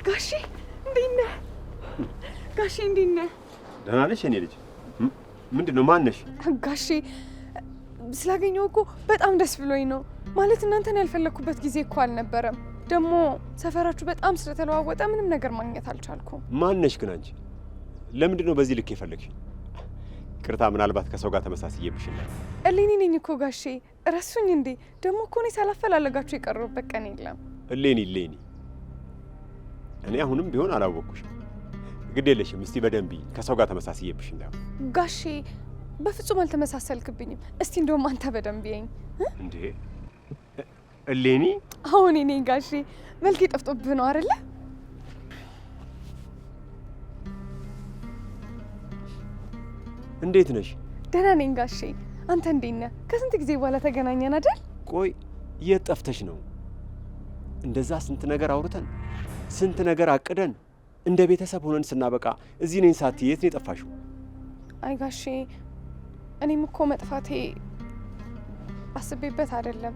ጋሼ እንዴት ነህ? ጋሼ እንዴት ነህ? ደህና ነሽ የኔ ልጅ? ምንድነው ማን ነሽ? ጋሼ ስላገኘው እኮ በጣም ደስ ብሎኝ ነው። ማለት እናንተን ያልፈለኩበት ጊዜ እኮ አልነበረም። ደግሞ ሰፈራችሁ በጣም ስለተለዋወጠ ምንም ነገር ማግኘት አልቻልኩም። ማን ነሽ ግን አንቺ? ለምንድነው በዚህ ልክ የፈለግሽ? ቅርታ ምናልባት ከሰው ጋር ተመሳስዬብሽ ነው። እሌኒ ነኝ እኮ ጋሼ። ረሱኝ እንዴ? ደግሞ እኮ እኔ ሳላፈላለጋችሁ የቀረሁበት ቀን የለም። እሌኒ እኔ አሁንም ቢሆን አላወቅኩሽም። ግድ የለሽም። እስቲ በደንብ ከሰው ጋር ተመሳስዬብሽ እንዳው። ጋሼ በፍጹም አልተመሳሰልክብኝም። እስቲ እንደውም አንተ በደንብ ይኝ እንዴ። እሌኒ አሁን እኔ ጋሼ መልክ ጠፍቶብህ ነው አይደለ? እንዴት ነሽ? ደህና ነኝ ጋሼ። አንተ እንዴት ነህ? ከስንት ጊዜ በኋላ ተገናኘን አይደል? ቆይ የት ጠፍተሽ ነው? እንደዛ ስንት ነገር አውርተን ስንት ነገር አቅደን እንደ ቤተሰብ ሆነን ስናበቃ እዚህ ነኝ ሳትይ የት ነው የጠፋሽው? አይ ጋሼ እኔም እኮ መጥፋቴ አስቤበት አይደለም።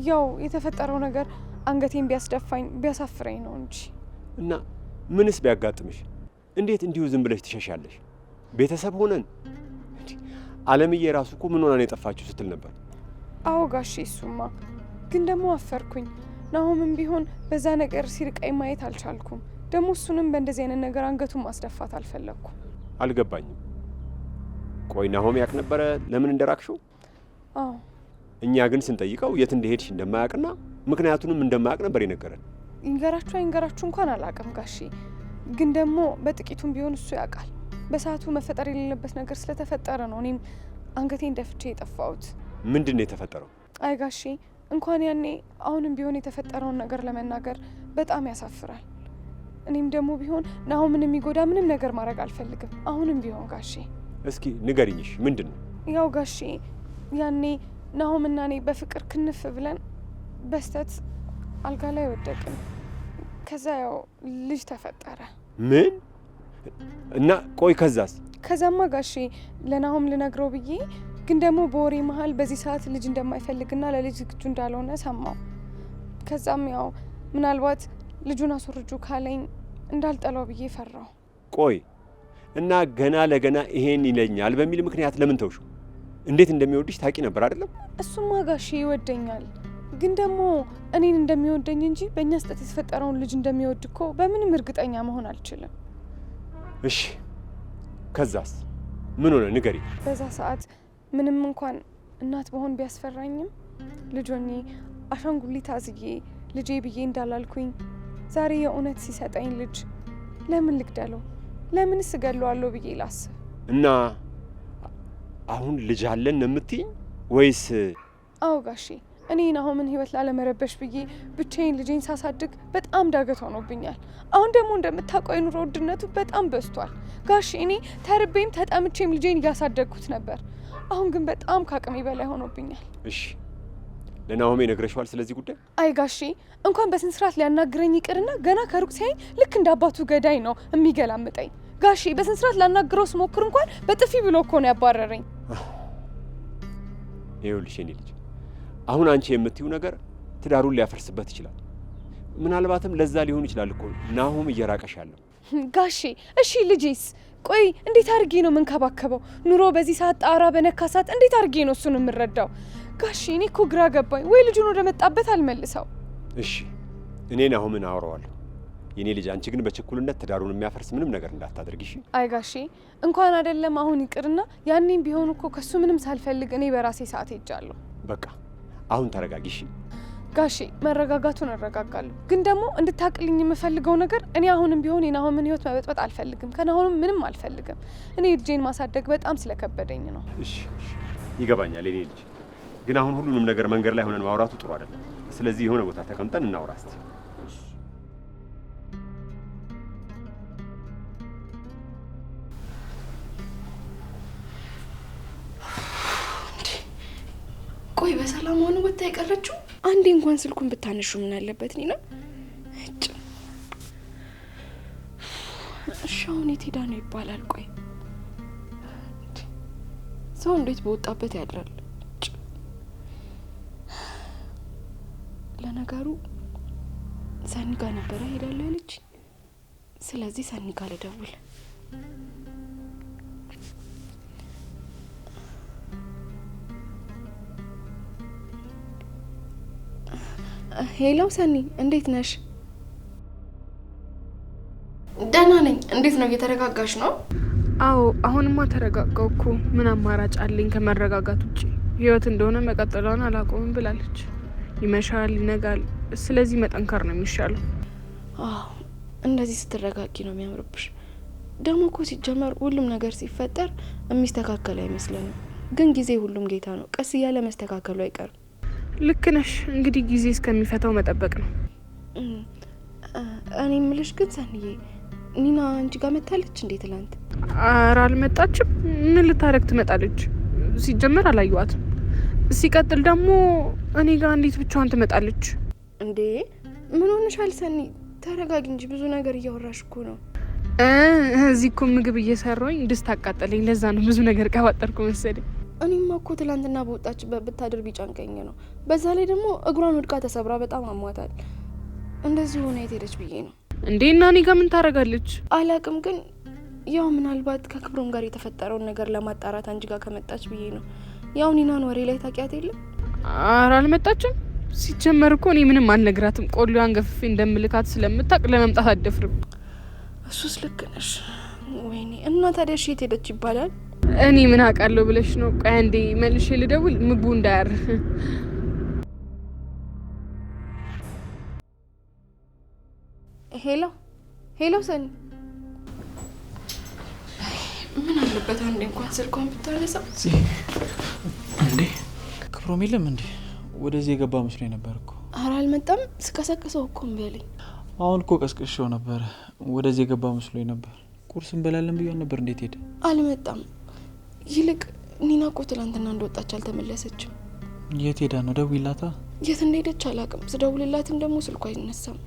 ያው የተፈጠረው ነገር አንገቴን ቢያስደፋኝ ቢያሳፍረኝ ነው እንጂ። እና ምንስ ቢያጋጥምሽ እንዴት እንዲሁ ዝም ብለሽ ትሸሻለሽ? ቤተሰብ ሆነን አለምዬ ራሱ እኮ ምን ሆና ነው የጠፋችሁ ስትል ነበር። አዎ ጋሼ እሱማ ግን ደግሞ አፈርኩኝ። ናሆምም ቢሆን በዛ ነገር ሲርቀኝ ማየት አልቻልኩም። ደግሞ እሱንም በእንደዚህ አይነት ነገር አንገቱን ማስደፋት አልፈለግኩም። አልገባኝም። ቆይ ናሆም ያውቅ ነበረ ለምን እንደራቅሽው? አዎ። እኛ ግን ስንጠይቀው የት እንደሄድሽ እንደማያውቅና ምክንያቱንም እንደማያውቅ ነበር የነገረን። ይንገራችሁ አይንገራችሁ እንኳን አላውቅም ጋሼ፣ ግን ደግሞ በጥቂቱም ቢሆን እሱ ያውቃል። በሰዓቱ መፈጠር የሌለበት ነገር ስለተፈጠረ ነው እኔም አንገቴን ደፍቼ የጠፋሁት። ምንድን ነው የተፈጠረው? አይ ጋሼ እንኳን ያኔ አሁንም ቢሆን የተፈጠረውን ነገር ለመናገር በጣም ያሳፍራል። እኔም ደግሞ ቢሆን ናሆምን የሚጎዳ ምንም ነገር ማድረግ አልፈልግም። አሁንም ቢሆን ጋሼ እስኪ ንገሪኝሽ ምንድን ነው? ያው ጋሼ ያኔ ናሆምና እኔ በፍቅር ክንፍ ብለን በስተት አልጋ ላይ ወደቅን። ከዛ ያው ልጅ ተፈጠረ። ምን? እና ቆይ ከዛስ? ከዛማ ጋሼ ለናሆም ልነግረው ብዬ ግን ደግሞ በወሬ መሀል በዚህ ሰዓት ልጅ እንደማይፈልግና ለልጅ ዝግጁ እንዳልሆነ ሰማው። ከዛም ያው ምናልባት ልጁን አስወርጁ ካለኝ እንዳልጠላው ብዬ ፈራው። ቆይ እና ገና ለገና ይሄን ይለኛል በሚል ምክንያት ለምን ተውሹ? እንዴት እንደሚወድሽ ታውቂ ነበር አይደለም? እሱማ ጋሼ ይወደኛል፣ ግን ደግሞ እኔን እንደሚወደኝ እንጂ በእኛ ስህተት የተፈጠረውን ልጅ እንደሚወድ እኮ በምንም እርግጠኛ መሆን አልችልም። እሺ ከዛስ ምን ሆነ ንገሪ። በዛ ሰዓት ምንም እንኳን እናት በሆን ቢያስፈራኝም ልጆኜ አሻንጉሊት አዝዬ ልጄ ብዬ እንዳላልኩኝ ዛሬ የእውነት ሲሰጠኝ ልጅ ለምን ልግደለው? ለምንስ እገለዋለሁ ብዬ ላስብ እና አሁን ልጅ አለን ነው የምትይኝ ወይስ? አዎ ጋሼ እኔ ናሆምን ህይወት ላለመረበሽ ብዬ ብቻዬን ልጄን ሳሳድግ በጣም ዳገት ሆኖብኛል። አሁን ደግሞ እንደምታውቀው የኑሮ ውድነቱ በጣም በዝቷል ጋሼ። እኔ ተርቤም ተጠምቼም ልጄን እያሳደግኩት ነበር። አሁን ግን በጣም ከአቅሜ በላይ ሆኖብኛል። እሺ ለናሆሜ ነግረሽዋል ስለዚህ ጉዳይ? አይ ጋሼ እንኳን በስነ ስርዓት ሊያናግረኝ ይቅርና ገና ከሩቅ ሲያይ ልክ እንደ አባቱ ገዳይ ነው የሚገላምጠኝ። ጋሼ በስነ ስርዓት ላናግረው ስሞክር እንኳን በጥፊ ብሎ እኮ ነው ያባረረኝ። ይኸውልሽ የኔ ልጅ አሁን አንቺ የምትይው ነገር ትዳሩን ሊያፈርስበት ይችላል። ምናልባትም ለዛ ሊሆን ይችላል እኮ ናሆም እየራቀሽ ያለው። ጋሼ እሺ ልጄስ? ቆይ እንዴት አድርጌ ነው የምንከባከበው? ኑሮ በዚህ ሰዓት ጣራ በነካ ሰዓት እንዴት አድርጌ ነው እሱን የምረዳው? ጋሼ እኔ እኮ ግራ ገባኝ። ወይ ልጁን ወደ መጣበት አልመልሰው። እሺ እኔ ናሆምን አወራዋለሁ። የኔ ልጅ አንቺ ግን በችኩልነት ትዳሩን የሚያፈርስ ምንም ነገር እንዳታደርጊ እሺ? አይ ጋሼ እንኳን አይደለም አሁን ይቅርና ያኔም ቢሆን እኮ ከሱ ምንም ሳልፈልግ እኔ በራሴ ሰዓት ሄጃለሁ። በቃ አሁን ተረጋጊ እሺ? ጋሼ መረጋጋቱን እረጋጋለሁ፣ ግን ደግሞ እንድታቅልኝ የምፈልገው ነገር እኔ አሁንም ቢሆን የናሆምን ህይወት መበጥበጥ አልፈልግም። ከናሆንም ምንም አልፈልግም። እኔ ልጄን ማሳደግ በጣም ስለከበደኝ ነው። እሺ ይገባኛል የኔ ልጅ፣ ግን አሁን ሁሉንም ነገር መንገድ ላይ ሆነን ማውራቱ ጥሩ አይደለም። ስለዚህ የሆነ ቦታ ተቀምጠን እናውራ እስቲ። ቆይ በሰላም ሆኖ ወጣ የቀረችው? አንዴ እንኳን ስልኩን ብታነሹ ምን አለበት? እኔ ነው እሺ አሁን የት ሄዳ ነው ይባላል? ቆይ ሰው እንዴት በወጣበት ያድራል? ለነገሩ ሰኒ ጋር ነበረ ሄዳለሁ ያለች። ስለዚህ ሰኒ ጋር ልደውል። ሄሎ ሰኒ፣ እንዴት ነሽ? ደህና ነኝ። እንዴት ነው? እየተረጋጋሽ ነው? አዎ አሁንማ ተረጋጋው እኮ። ምን አማራጭ አለኝ ከመረጋጋት ውጪ? ህይወት እንደሆነ መቀጠሏን አላቆምም ብላለች። ይመሻል ይነጋል። ስለዚህ መጠንከር ነው የሚሻለው። አዎ እንደዚህ ስትረጋጊ ነው የሚያምርብሽ። ደግሞ እኮ ሲጀመር ሁሉም ነገር ሲፈጠር የሚስተካከል አይመስለንም። ግን ጊዜ ሁሉም ጌታ ነው። ቀስ እያለ መስተካከሉ አይቀርም። ልክ ነሽ። እንግዲህ ጊዜ እስከሚፈታው መጠበቅ ነው። እኔ ምልሽ ግን ሰኒዬ፣ ኒና አንቺ ጋር መታለች እንዴ ትላንት? ኧረ አልመጣችም። ምን ልታረግ ትመጣለች? ሲጀመር አላየዋትም። ሲቀጥል ደግሞ እኔ ጋር እንዴት ብቻዋን ትመጣለች እንዴ? ምን ሆነሻል ሰኒ? ተረጋጊ እንጂ ብዙ ነገር እያወራሽ እኮ ነው። እዚህ እኮ ምግብ እየሰራሁኝ ድስት አቃጠለኝ። ለዛ ነው ብዙ ነገር ቀባጠርኩ መሰለኝ። እኔማ እኮ ትላንትና በወጣችበት ብታድር ቢጨንቀኝ ነው። በዛ ላይ ደግሞ እግሯን ወድቃ ተሰብራ በጣም አሟታል። እንደዚህ ሆነ የት ሄደች ብዬ ነው እንዴ። እና እኔ ጋር ምን ታረጋለች? አላቅም፣ ግን ያው ምናልባት ከክብሮም ጋር የተፈጠረውን ነገር ለማጣራት አንቺ ጋር ከመጣች ብዬ ነው። ያው ኒናን ወሬ ላይ ታውቂያት የለም? ኧረ አልመጣችም። ሲጀመር እኮ እኔ ምንም አልነግራትም። ቆሎዋን ገፍፌ እንደምልካት ስለምታውቅ ለመምጣት አትደፍርም። እሱስ ልክ ነሽ። ወይኔ እና ታዲያ እሺ የት ሄደች ይባላል? እኔ ምን አውቃለሁ ብለሽ ነው? ቆይ አንዴ መልሼ ልደውል፣ ምግቡ እንዳያር። ሄሎ ሄሎ ሰኒ፣ ምን አለበት አንዴ እንኳን ስልኳን ብታነሳ። እንዴ ክብሮም የለም እንዴ? ወደዚህ የገባ መስሎኝ ነበር እኮ። ኧረ አልመጣም። ስቀሰቅሰው እኮ እምቢ አለኝ። አሁን እኮ ቀስቅሼው ነበረ። ወደዚህ የገባ መስሎኝ ነበር። ቁርስ እንበላለን ብዬ ነበር። እንዴት ሄደ? አልመጣም። ይልቅ ኒና እኮ ትላንትና እንደወጣች አልተመለሰችም። የት ሄዳ ነው? ደውይላታ። የት እንደሄደች አላውቅም። ስደውልላትም ደግሞ ስልኳ አይነሳም።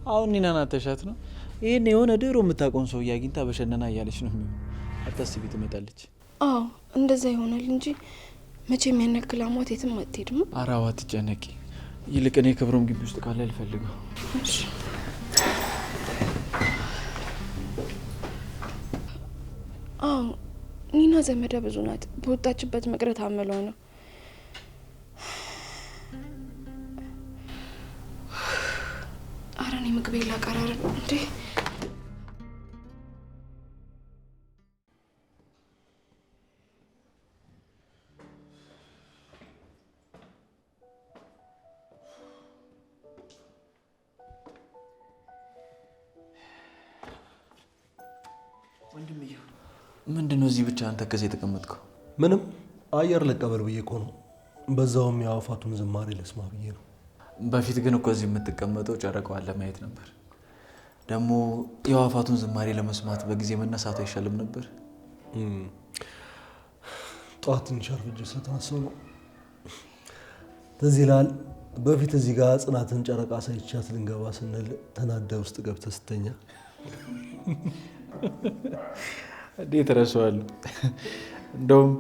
አሁን ኒናን አተሻት ነው? ይህን የሆነ ድሮ የምታውቀውን ሰውዬ አግኝታ በሸነና እያለች ነው የሚሆን። አታስቢ፣ ትመጣለች። አዎ እንደዛ ይሆናል እንጂ መቼም ያነክል አሟት የትም አትሄድም። ኧረ አዋ አትጨነቂ። ይልቅ እኔ ክብሮም ግቢ ውስጥ ካለ ልፈልገው። እሺ አዎ ኒና ዘመደ ብዙ ናት። በወጣችበት መቅረት አመሏ ነው። ኧረ እኔ ምግቤ ላቀራረብ እንዴ። ምንድን ነው እዚህ ብቻ አንተ ከዚህ የተቀመጥከው? ምንም አየር ልቀበል ብዬ እኮ ነው። በዛውም የአዕዋፋቱን ዝማሬ ልስማ ብዬ ነው። በፊት ግን እኮ እዚህ የምትቀመጠው ጨረቃዋን ለማየት ነበር። ደግሞ የአዕዋፋቱን ዝማሬ ለመስማት በጊዜ መነሳቱ አይሻልም ነበር? ጠዋት ትንሽ አርፍጄ ስለተነሳሁ ነው። ትዝ ይልሃል በፊት እዚህ ጋር ጽናትን ጨረቃ ሳይቻት ልንገባ ስንል ተናደ ውስጥ ገብተህ ስተኛ። እንዴት እረሳዋለሁ? እንደውም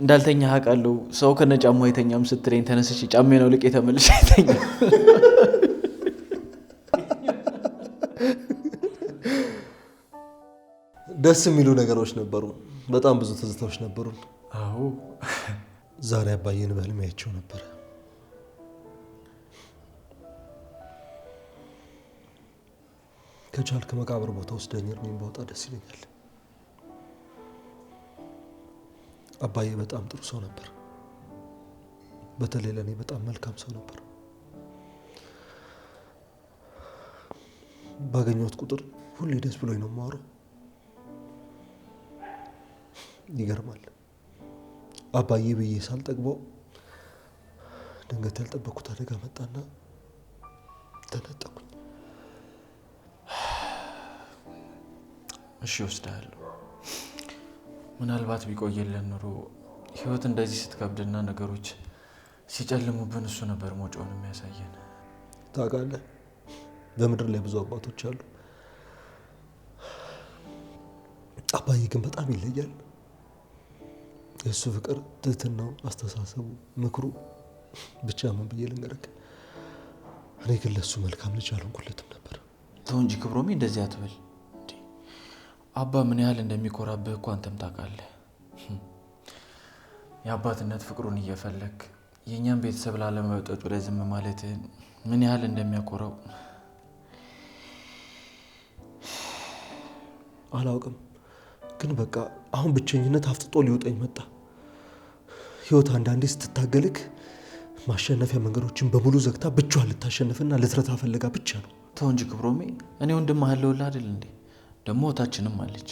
እንዳልተኛ አውቃለሁ። ሰው ከነጫማው አይተኛም ስትለኝ ተነስቼ ጫሜን አውልቄ ተመልሼ አይተኛ። ደስ የሚሉ ነገሮች ነበሩ። በጣም ብዙ ትዝታዎች ነበሩ። አዎ ዛሬ አባዬን በህልሜ አይቼው ነበር። ከቻልክ መቃብር ቦታ ወስደኝ እርሜን ባወጣ ደስ ይለኛል። አባዬ በጣም ጥሩ ሰው ነበር። በተለይ ለእኔ በጣም መልካም ሰው ነበር። ባገኘሁት ቁጥር ሁሌ ደስ ብሎኝ ነው የማወራው። ይገርማል። አባዬ ብዬ ሳልጠግበው ድንገት ያልጠበኩት አደጋ መጣና ተነጠቁኝ። እሺ ወስዳለሁ። ምናልባት ቢቆየልን ኑሮ ህይወት እንደዚህ ስትከብድና ነገሮች ሲጨልሙብን እሱ ነበር ሞጫውን የሚያሳየን። ታውቃለህ፣ በምድር ላይ ብዙ አባቶች አሉ። አባዬ ግን በጣም ይለያል። የእሱ ፍቅር፣ ትህትናው፣ አስተሳሰቡ፣ ምክሩ ብቻ ምን ብዬ ልንገርህ። እኔ ግን ለእሱ መልካም ልጅ አልሆንኩለትም ነበር። ተው እንጂ ክብሮሜ እንደዚህ አትበል። አባ ምን ያህል እንደሚኮራብህ እኮ አንተም ታውቃለህ። የአባትነት ፍቅሩን እየፈለግ የእኛም ቤተሰብ ላለመውጠጥ ወደ ዝም ማለት ምን ያህል እንደሚያኮራው አላውቅም፣ ግን በቃ አሁን ብቸኝነት አፍጥጦ ሊወጠኝ መጣ። ህይወት አንዳንዴ ስትታገልክ ማሸነፊያ መንገዶችን በሙሉ ዘግታ ብቻዋን ልታሸንፍና ልትረታ ፈልጋ ብቻ ነው። ተው እንጂ ክብሮሜ፣ እኔ ወንድም አለውልህ አይደል እንዴ? ደግሞ እህታችንም አለች።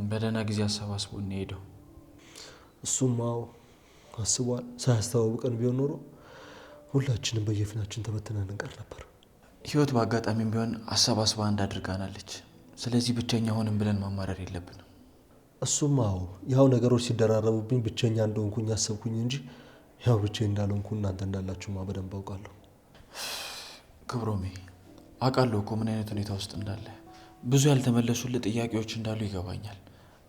በደህና ጊዜ አሰባስቦ ሄደው። እሱማው አስቧል። ሳያስተዋውቀን ቢሆን ኖሮ ሁላችንም በየፊናችን ተበትነን እንቀር ነበር። ህይወት በአጋጣሚም ቢሆን አሰባስባ እንዳድርጋናለች። ስለዚህ ብቸኛ ሆንም ብለን ማማረር የለብንም። እሱማው ያው ነገሮች ሲደራረቡብኝ ብቸኛ እንደሆንኩኝ አሰብኩኝ እንጂ ያው ብቻዬን እንዳልሆንኩ እናንተ እንዳላችሁማ በደንብ አውቃለሁ። ክብሮሜ አውቃለሁ እኮ ምን አይነት ሁኔታ ውስጥ እንዳለ። ብዙ ያልተመለሱልህ ጥያቄዎች እንዳሉ ይገባኛል።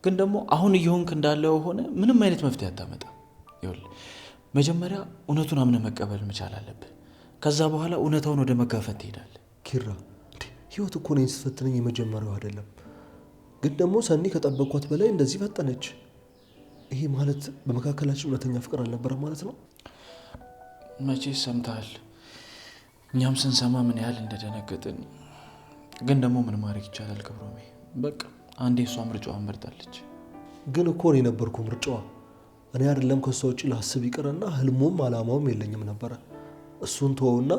ግን ደግሞ አሁን እየሆንክ እንዳለው ሆነ ምንም አይነት መፍትሄ አታመጣም። ይኸውልህ መጀመሪያ እውነቱን አምነህ መቀበል መቻል አለብህ። ከዛ በኋላ እውነታውን ወደ መጋፈጥ ትሄዳለህ። ኪራ ህይወት እኮ እኔን ስትፈትነኝ የመጀመሪያው አይደለም። ግን ደግሞ ሰኒ ከጠበቅኳት በላይ እንደዚህ ፈጠነች። ይሄ ማለት በመካከላችን እውነተኛ ፍቅር አልነበረም ማለት ነው። መቼ ሰምተሃል? እኛም ስንሰማ ምን ያህል እንደደነገጥን። ግን ደግሞ ምን ማድረግ ይቻላል ክብሮሜ? በቃ አንዴ እሷ ምርጫዋን መርጣለች። ግን እኮ እኔ ነበርኩ ምርጫዋ። እኔ አይደለም ከእሷ ውጭ ላስብ ይቅርና ህልሙም አላማውም የለኝም ነበረ። እሱን ተወውና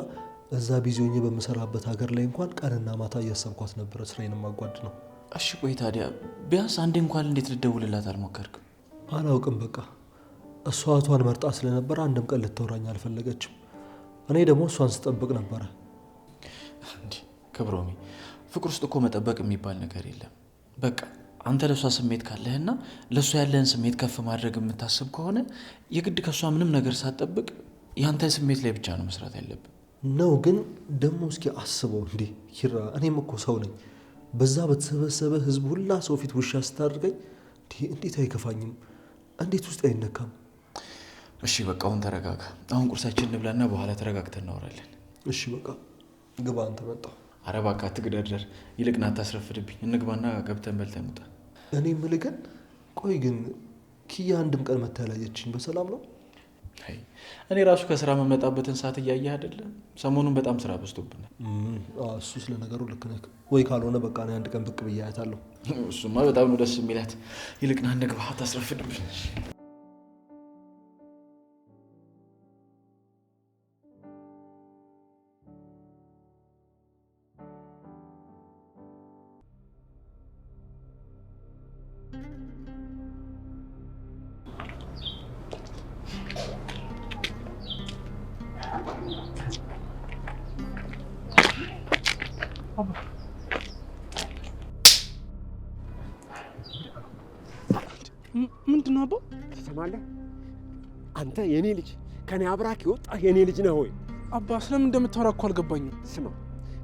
እዛ ቢዚ ሆኜ በምሰራበት ሀገር ላይ እንኳን ቀንና ማታ እያሰብኳት ነበረ። ስራዬን ማጓድ ነው። እሺ ቆይ ታዲያ ቢያንስ አንዴ እንኳን እንዴት ልደውልላት አልሞከርክም? አላውቅም። በቃ እሷ እህቷን መርጣ ስለነበረ አንድም ቀን ልታወራኝ አልፈለገችም። እኔ ደግሞ እሷን ስጠብቅ ነበረ። ክብሮሜ ፍቅር ውስጥ እኮ መጠበቅ የሚባል ነገር የለም። በቃ አንተ ለእሷ ስሜት ካለህና ለእሷ ያለህን ስሜት ከፍ ማድረግ የምታስብ ከሆነ የግድ ከእሷ ምንም ነገር ሳትጠብቅ ያንተ ስሜት ላይ ብቻ ነው መስራት ያለብን ነው። ግን ደግሞ እስኪ አስበው እንዴ ኪራ፣ እኔም እኮ ሰው ነኝ። በዛ በተሰበሰበ ህዝብ ሁላ ሰው ፊት ውሻ ስታደርገኝ እንዴት አይከፋኝም? እንዴት ውስጥ አይነካም? እሺ በቃ አሁን ተረጋጋ። አሁን ቁርሳችን እንብላና በኋላ ተረጋግተን እናወራለን። እሺ በቃ ግባ። አንተ መጣ። ኧረ እባክህ አትግደርደር። ይልቅ ና አታስረፍድብኝ። እንግባና ገብተን በልተን እንውጣ። እኔ የምልህ ግን ቆይ ግን ኪያ አንድም ቀን መታ ያላየችኝ በሰላም ነው? እኔ ራሱ ከስራ መመጣበትን ሰዓት እያየህ አይደለም? ሰሞኑን በጣም ስራ በዝቶብናል። እሱ ስለ ነገሩ ልክ ነህ። ወይ ካልሆነ በቃ እኔ አንድ ቀን ብቅ ብዬ አያታለሁ። እሱማ በጣም ነው ደስ የሚላት። ይልቅ ና እንግባ፣ አታስረፍድብኝ። ምንድን ነው አባ? ትሰማለህ? አንተ የኔ ልጅ ከኔ አብራክ የወጣህ የኔ ልጅ ነህ ወይ? አባ ስለምን እንደምታወራ እኮ አልገባኝም። ስማ፣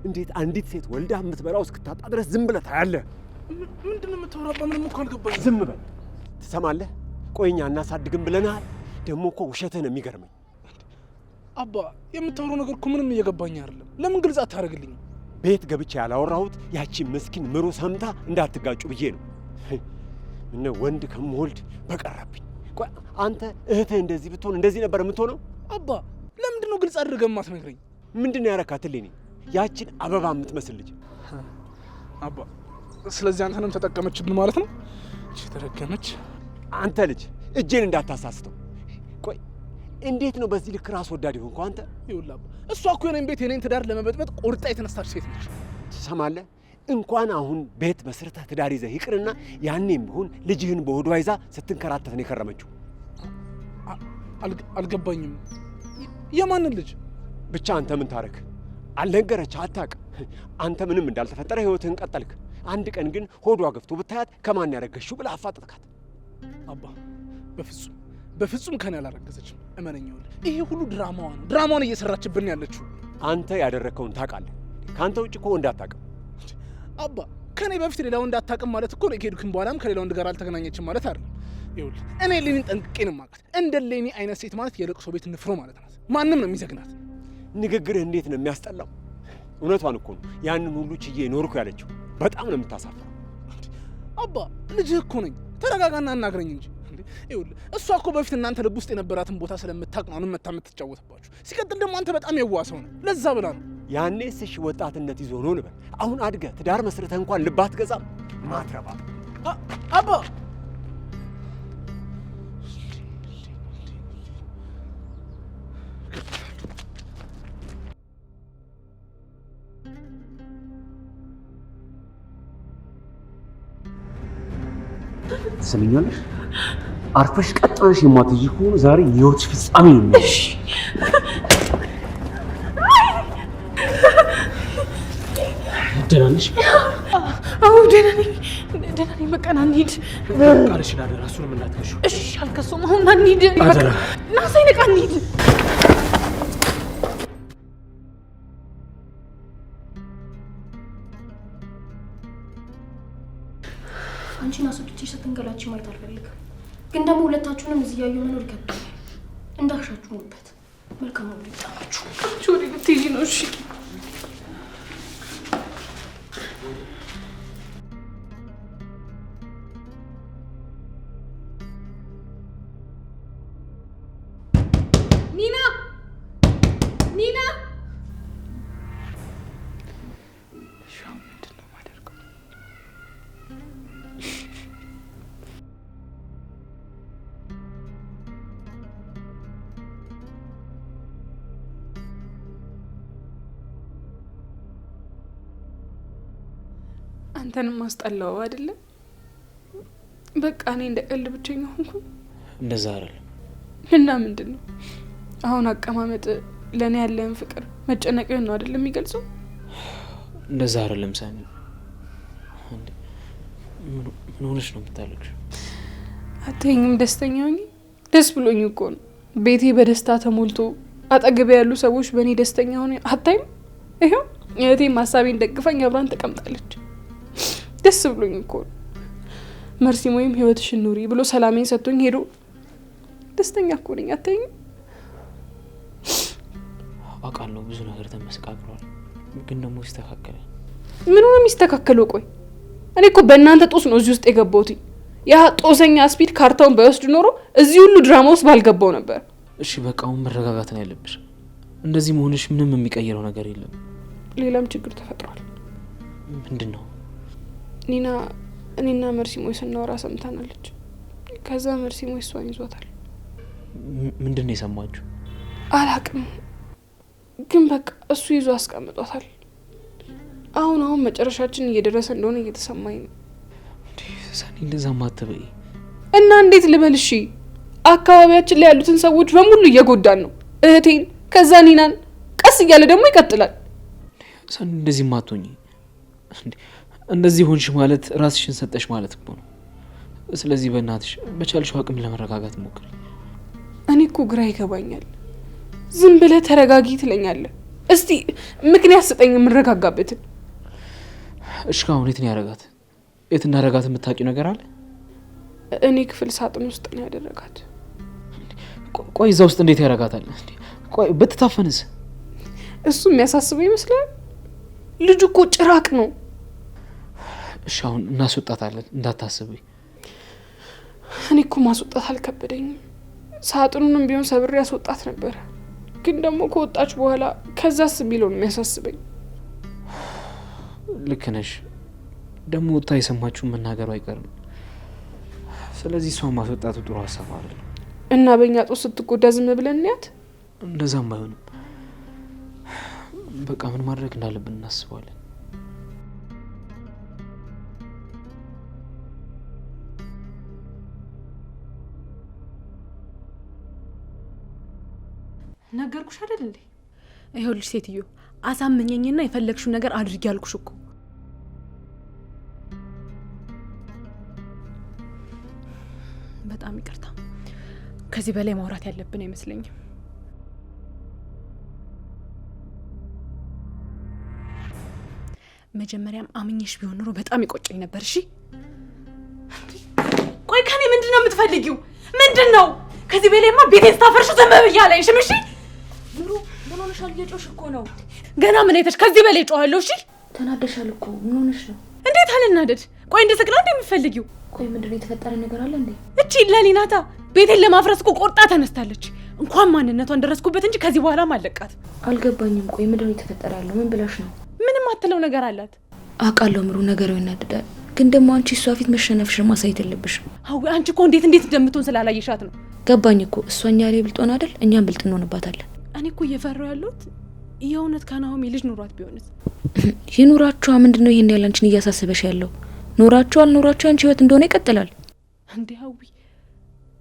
እንዴት አንዲት ሴት ወልዳ የምትበላው እስክታጣ ድረስ ዝም ብለህ ታያለህ? ምንድን ነው የምታወራ አባ? ምንም እኮ አልገባኝም። ዝም በል። ትሰማለህ? ቆይኛ እናሳድግም ብለናል። ደግሞ እኮ ውሸትህ ነው የሚገርመኝ። አባ የምታወራው ነገር እኮ ምንም እየገባኝ አይደለም። ለምን ግልጽ አታደርግልኝም? ቤት ገብቼ ያላወራሁት ያቺ ምስኪን ምሩ ሰምታ እንዳትጋጩ ብዬ ነው። እነ ወንድ ከምወልድ በቀረብኝ። ቆይ አንተ እህትህ እንደዚህ ብትሆን እንደዚህ ነበር የምትሆነው? አባ ለምንድን ነው ግልጽ አድርገህ የማትነግረኝ? ምንድን ነው ያረካትልኝ? ያቺን አበባ የምትመስል ልጅ አባ። ስለዚህ አንተንም ተጠቀመችብን ማለት ነው? እቺ ተረገመች። አንተ ልጅ እጄን እንዳታሳስተው። ቆይ እንዴት ነው በዚህ ልክ ራስ ወዳድ ሆንኩ? አንተ ይኸውልህ አባ፣ እሷ እኮ የኔን ቤት የኔን ትዳር ለመበጥበጥ ቆርጣ የተነሳች ሴት ነች። ትሰማለህ? እንኳን አሁን ቤት መስርተህ ትዳር ይዘህ ይቅርና ያኔም ቢሆን ልጅህን በሆዷ ይዛ ስትንከራተት ነው የከረመችው። አልገባኝም። የማንን ልጅ? ብቻ አንተ ምን ታረክ? አልነገረችህ? አታውቅም? አንተ ምንም እንዳልተፈጠረ ህይወትህን ቀጠልክ። አንድ ቀን ግን ሆዷ ገፍቶ ብታያት ከማን ያረገሽው ብለህ አፋጠጥካት። አባ በፍጹም ከኔ አላረገዘችም። እመነኛው። ይሄ ሁሉ ድራማዋ ነው። ድራማዋን እየሰራችብን ያለችው። አንተ ያደረከውን ታውቃለህ። ከአንተ ውጭ እኮ ወንድ አታውቅም። አባ ከኔ በፊት ሌላ ወንድ አታውቅም ማለት እኮ ነው። ከሄድክም በኋላም ከሌላ ወንድ ጋር አልተገናኘችም ማለት አይደለም። ይኸውልህ እኔ ሌኒን ጠንቅቄ ነው የማውቃት። እንደ ሌኒ አይነት ሴት ማለት የለቅሶ ቤት ንፍሮ ማለት ናት። ማንም ነው የሚዘግናት። ንግግርህ እንዴት ነው የሚያስጠላው! እውነቷን እኮ ነው። ያንን ሁሉ ችዬ ኖርኩ ያለችው በጣም ነው የምታሳፍረው። አባ ልጅህ እኮ ነኝ፣ ተረጋጋና አናግረኝ እንጂ። ይኸውልህ እሷ እኮ በፊት እናንተ ልብ ውስጥ የነበራትን ቦታ ስለምታውቅ ነው አሁን መታ የምትጫወትባችሁ። ሲቀጥል ደግሞ አንተ በጣም የዋህ ሰው ነህ፣ ለዛ ብላ ነው። ያኔ እሺ ወጣትነት ይዞ ነው ልበል። አሁን አድገህ ትዳር መስርተህ እንኳን ልብ አትገዛም። ማትረባ አባ ትሰሚኛለሽ? አርፈሽ ቀጥ ብለሽ የማትይዥ ከሆነ ዛሬ የህይወትሽ ፍጻሜ ነው። እሺ ደህና ነሽ? አዎ ደህና ነኝ፣ ደህና ነኝ። በቃ ና እንሂድ። ቃልሽን አደራ፣ እሱንም እንዳትከሺው። እሺ አልከሱም። አሁን ና እንሂድ። አደራ ና ሳይነቃ እንሂድ። አንቺን አስወጥቼ ስትንገላች ማየት አልፈልግም። ግን ደግሞ ሁለታችሁንም እዚህ ያዩ መኖር ይከብዳል። እንዳሻችሁ ኑበት። መልካም ነው ልጣችሁ። አንቺ ወደ ልትሄጂ ነው? እሺ ኒና፣ ኒና አንተንም አስጠላው አይደለ? በቃ እኔ እንደ ቀልድ ብቸኛ ሆንኩ። እንደዛ አይደለም። እና ምንድን ነው አሁን አቀማመጥ ለእኔ ያለን ፍቅር መጨነቅህን ነው አይደለም የሚገልጸው? እንደዛ አይደለም ሳኒ። ምን ሆነሽ ነው የምታለቅሽው? አትይኝም? ደስተኛ ሆኜ ደስ ብሎኝ እኮ ነው። ቤቴ በደስታ ተሞልቶ አጠገቤ ያሉ ሰዎች በእኔ ደስተኛ ሆነ። አታይም? ይኸው እህቴም ሀሳቤን ደግፋኝ አብራን ተቀምጣለች። ደስ ብሎኝ እኮ ነው። መርሲም ወይም ህይወትሽን ኑሪ ብሎ ሰላሜን ሰጥቶኝ ሄዶ ደስተኛ እኮ ነኝ። አታይኝም? አውቃለሁ ብዙ ነገር ተመስቃቅሏል፣ ግን ደግሞ ይስተካከላል። ምን ነው የሚስተካከለው? ቆይ እኔ እኮ በእናንተ ጦስ ነው እዚህ ውስጥ የገባሁት። ያ ጦሰኛ ስፒድ ካርታውን በወስድ ኖሮ እዚህ ሁሉ ድራማ ውስጥ ባልገባው ነበር። እሺ በቃ አሁን መረጋጋት ነው ያለብሽ። እንደዚህ መሆንሽ ምንም የሚቀይረው ነገር የለም። ሌላም ችግር ተፈጥሯል። ምንድን ነው? ኒና እኔና መርሲሞይ ስናወራ ሰምታናለች። ከዛ መርሲሞይ እሷን ይዟታል። ምንድን ነው የሰማችሁ? አላቅም፣ ግን በቃ እሱ ይዞ አስቀምጧታል። አሁን መጨረሻችን እየደረሰ እንደሆነ እየተሰማኝ ነው። ሳኒ እንደዛ ማትበይ እና እንዴት ልበል? እሺ አካባቢያችን ላይ ያሉትን ሰዎች በሙሉ እየጎዳን ነው። እህቴን፣ ከዛ ኒናን፣ ቀስ እያለ ደግሞ ይቀጥላል። ሳኒ እንደዚህ ማትሆኚ። እንደዚህ ሆንሽ ማለት ራስሽን ሰጠሽ ማለት እኮ ነው። ስለዚህ በእናትሽ በቻልሽው አቅም ለመረጋጋት ሞክሪ። እኔ እኮ ግራ ይገባኛል። ዝም ብለህ ተረጋጊ ትለኛለህ። እስቲ ምክንያት ስጠኝ የምረጋጋበትን። እሺ አሁን የት ነው ያደረጋት? የት እንዳደረጋት የምታውቂው ነገር አለ? እኔ ክፍል ሳጥን ውስጥ ነው ያደረጋት። ቆይ እዛ ውስጥ እንዴት ያደረጋታል? ቆይ ብትታፈንስ? እሱ የሚያሳስበው ይመስላል። ልጁ እኮ ጭራቅ ነው። እሺ አሁን እናስወጣታለን፣ እንዳታስቢ። እኔ እኮ ማስወጣት አልከበደኝም። ሳጥኑንም ቢሆን ሰብሬ ያስወጣት ነበር። ግን ደግሞ ከወጣች በኋላ ከዛስ ቢለው ነው የሚያሳስበኝ። ልክ ነሽ። ደግሞ ወጣ የሰማችውን መናገሩ አይቀርም። ስለዚህ እሷን ማስወጣቱ ጥሩ ሀሳብ አይደለም። እና በእኛ ጦስ ስትጎዳ ዝም ብለን እንያት? እንደዛም አይሆንም። በቃ ምን ማድረግ እንዳለብን እናስባለን። ነገርኩሽ አይደል እንዴ? ይኸውልሽ ሴትዮ አሳመኘኝና የፈለግሽው ነገር አድርጊ ያልኩሽ እኮ። በጣም ይቅርታ። ከዚህ በላይ ማውራት ያለብን አይመስለኝም። መጀመሪያም አምኜሽ ቢሆን ኖሮ በጣም ይቆጨኝ ነበር። እሺ ቆይ ከኔ ምንድነው የምትፈልጊው? ምንድነው? ከዚህ በላይማ ቤቴን ስታፈርሽ ዝም ብዬ አላይሽም። እሺ ኑሮ ምን ሆነሽ ሆነሻል? እየጮሽ እኮ ነው። ገና ምን አይተሽ? ከዚህ በላይ ጮሃለሁ። እሺ ተናደሻል እኮ። ምን ሆነሽ ነው? እንዴት አልናደድ? ቆይ እንደሰቅላ እንደምፈልጊው። ቆይ ምንድነው የተፈጠረ ነገር አለ እንዴ? እቺ ለሊናታ ቤቴን ለማፍረስ እኮ ቆርጣ ተነስታለች። እንኳን ማንነቷን ደረስኩበት እንጂ ከዚህ በኋላ ማለቃት። አልገባኝም። ቆይ ምንድነው የተፈጠረ ያለው? ምን ብላሽ ነው? ምንም አትለው ነገር አላት። አውቃለሁ ምሩ፣ ነገሩ ይናደዳል። ግን ደግሞ አንቺ እሷ ፊት መሸነፍሽን ማሳየት የለብሽም። አው አንቺ እኮ እንዴት እንደምትሆን ስላላየሻት ነው። ገባኝ እኮ። እሷኛ ላይ ብልጦን አይደል? እኛም ብልጥ እንሆንባታለን። እኔ እኮ እየፈራሁ ያለሁት የእውነት ከናሆሜ ልጅ ኑሯት ቢሆንስ? ይኑራችኋ። ምንድነው ይሄን ያህል አንቺን እያሳሰበሽ ያለው? ኑራችሁ አልኑራችሁ አንቺ ህይወት እንደሆነ ይቀጥላል። እንዴ ሀዊ፣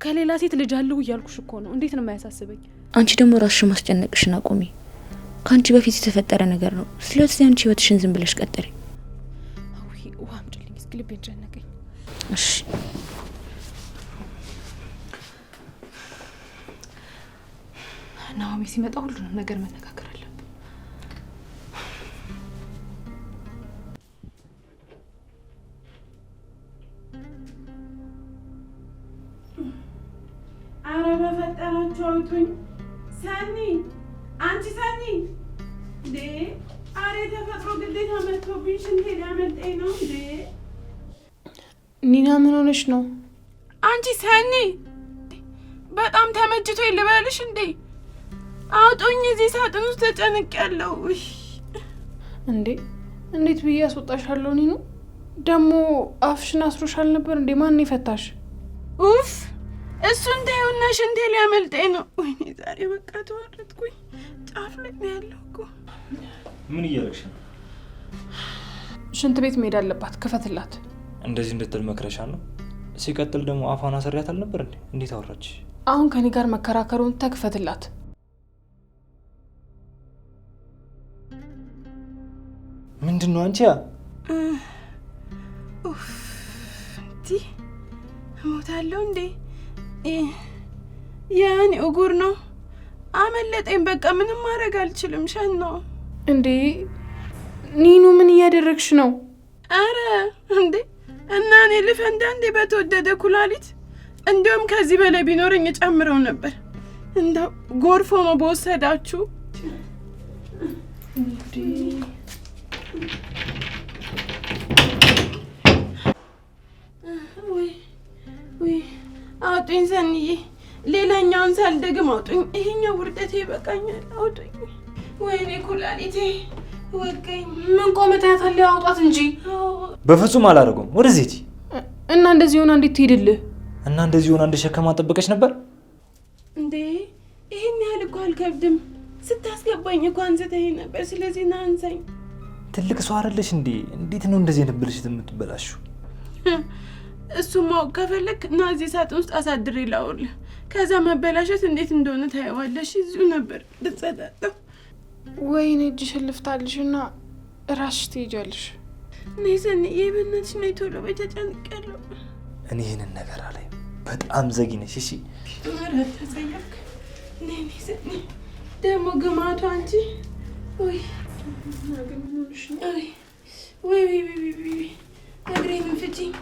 ከሌላ ሴት ልጅ አለው እያልኩሽ እኮ ነው። እንዴት ነው የማያሳስበኝ? አንቺ ደግሞ ራስሽን ማስጨነቅሽን አቁሚ። ከአንቺ በፊት የተፈጠረ ነገር ነው። ስለዚህ አንቺ ህይወትሽን ዝም ብለሽ ቀጥሪ። ሀዊ፣ ውሃ አምጪልኝ እስኪ፣ ልቤን ጨነቀኝ። እሺ ናሆሜ ሲመጣ ሁሉንም ነገር መነጋገር አለብን። አረ በፈጠራችሁ አውጡኝ። ሰኒ፣ አንቺ ሰኒ! እንዴ አረ ተፈጥሮ ግዴታ መጥቶብኝ ሽንቴ ሊያመልጠኝ ነው እንዴ! ኒና ምን ሆነሽ ነው? አንቺ ሰኒ! በጣም ተመችቶ ልበልሽ እንዴ? አውጡኝ፣ እዚህ ሳጥን ውስጥ ተጨንቄያለሁ። እንዴ እንዴት ብዬ አስወጣሻለሁ? ኒኑ ደግሞ አፍሽን አስሮሻል ነበር እንዴ? ማን ይፈታሽ? ኡፍ እሱን ተይውና ሽንቴ ሊያመልጠኝ ነው። ወይኔ ዛሬ በቃ ተዋረድኩኝ። ጫፍ ላይ ነው ያለው እኮ። ምን እያደረግሽ ነው? ሽንት ቤት መሄድ አለባት፣ ክፈትላት። እንደዚህ እንድትል መክረሻ ነው? ሲቀጥል ደግሞ አፏን አሰሪያት አልነበር እንዴ? እንዴት አወራች? አሁን ከኔ ጋር መከራከሩን ተክፈትላት። ምንድነው አንቺ? ኡፍ እንዴ እሞታለሁ እንዴ? ያኔ እጉር ነው አመለጠኝ። በቃ ምንም ማድረግ አልችልም። ሸን ነው እንዴ? ኒኑ ምን እያደረግሽ ነው? አረ እንዴ እና እኔ ልፈንዳ እንዴ? በተወደደ ኩላሊት እንዲሁም ከዚህ በላይ ቢኖረኝ እጨምረው ነበር። እንደው ጎርፎ ነው በወሰዳችሁ። እንዴ ወይ አውጡኝ ሰንዬ፣ ሌላኛውን ሳልደግም አውጡኝ። ይሄኛው ውርደቴ ይበቃኛል። አውጡኝ። ወይኔ ኩላሊቴ ወገኝ። ምን ቆመታ ያታለ? አውጣት እንጂ። በፍጹም አላደርገውም። ወደዚህ ሂጂ። እና እንደዚህ ሆና እንዴት ትሄድልህ? እና እንደዚህ ሆና እንደሸከማ ጠበቀች ነበር እንዴ? ይሄን ያህል እኮ አልከብድም። ስታስገባኝ እኮ አንስተኝ ነበር። ስለዚህ ና አንሳኝ። ትልቅ ሰው አይደለሽ እንዴ? እንዴት ነው እንደዚህ አይነት ብልሽት የምትበላሽው? እሱም ማወቅ ከፈለክ እና እዚህ ሳጥን ውስጥ አሳድሬ ላውልህ። ከዛ መበላሸት እንዴት እንደሆነ ታየዋለሽ። እዚሁ ነበር ልጸዳዳው። ወይኔ እጅሽን ልፍታልሽና ራስሽ ትሄጃለሽ። እኔ ሰንዬ በእናትሽ ነይ ቶሎ በይ፣ ተጨንቄያለሁ። እኔ ይህንን ነገር አላይ። በጣም ዘጊ ነሽ። እሺ ኧረ ተጸየፍክ። ነይ ሰኒ ደግሞ ግማቱ አንቺ። ወይ ወይ ወይ እግሬን ፍቺኝ።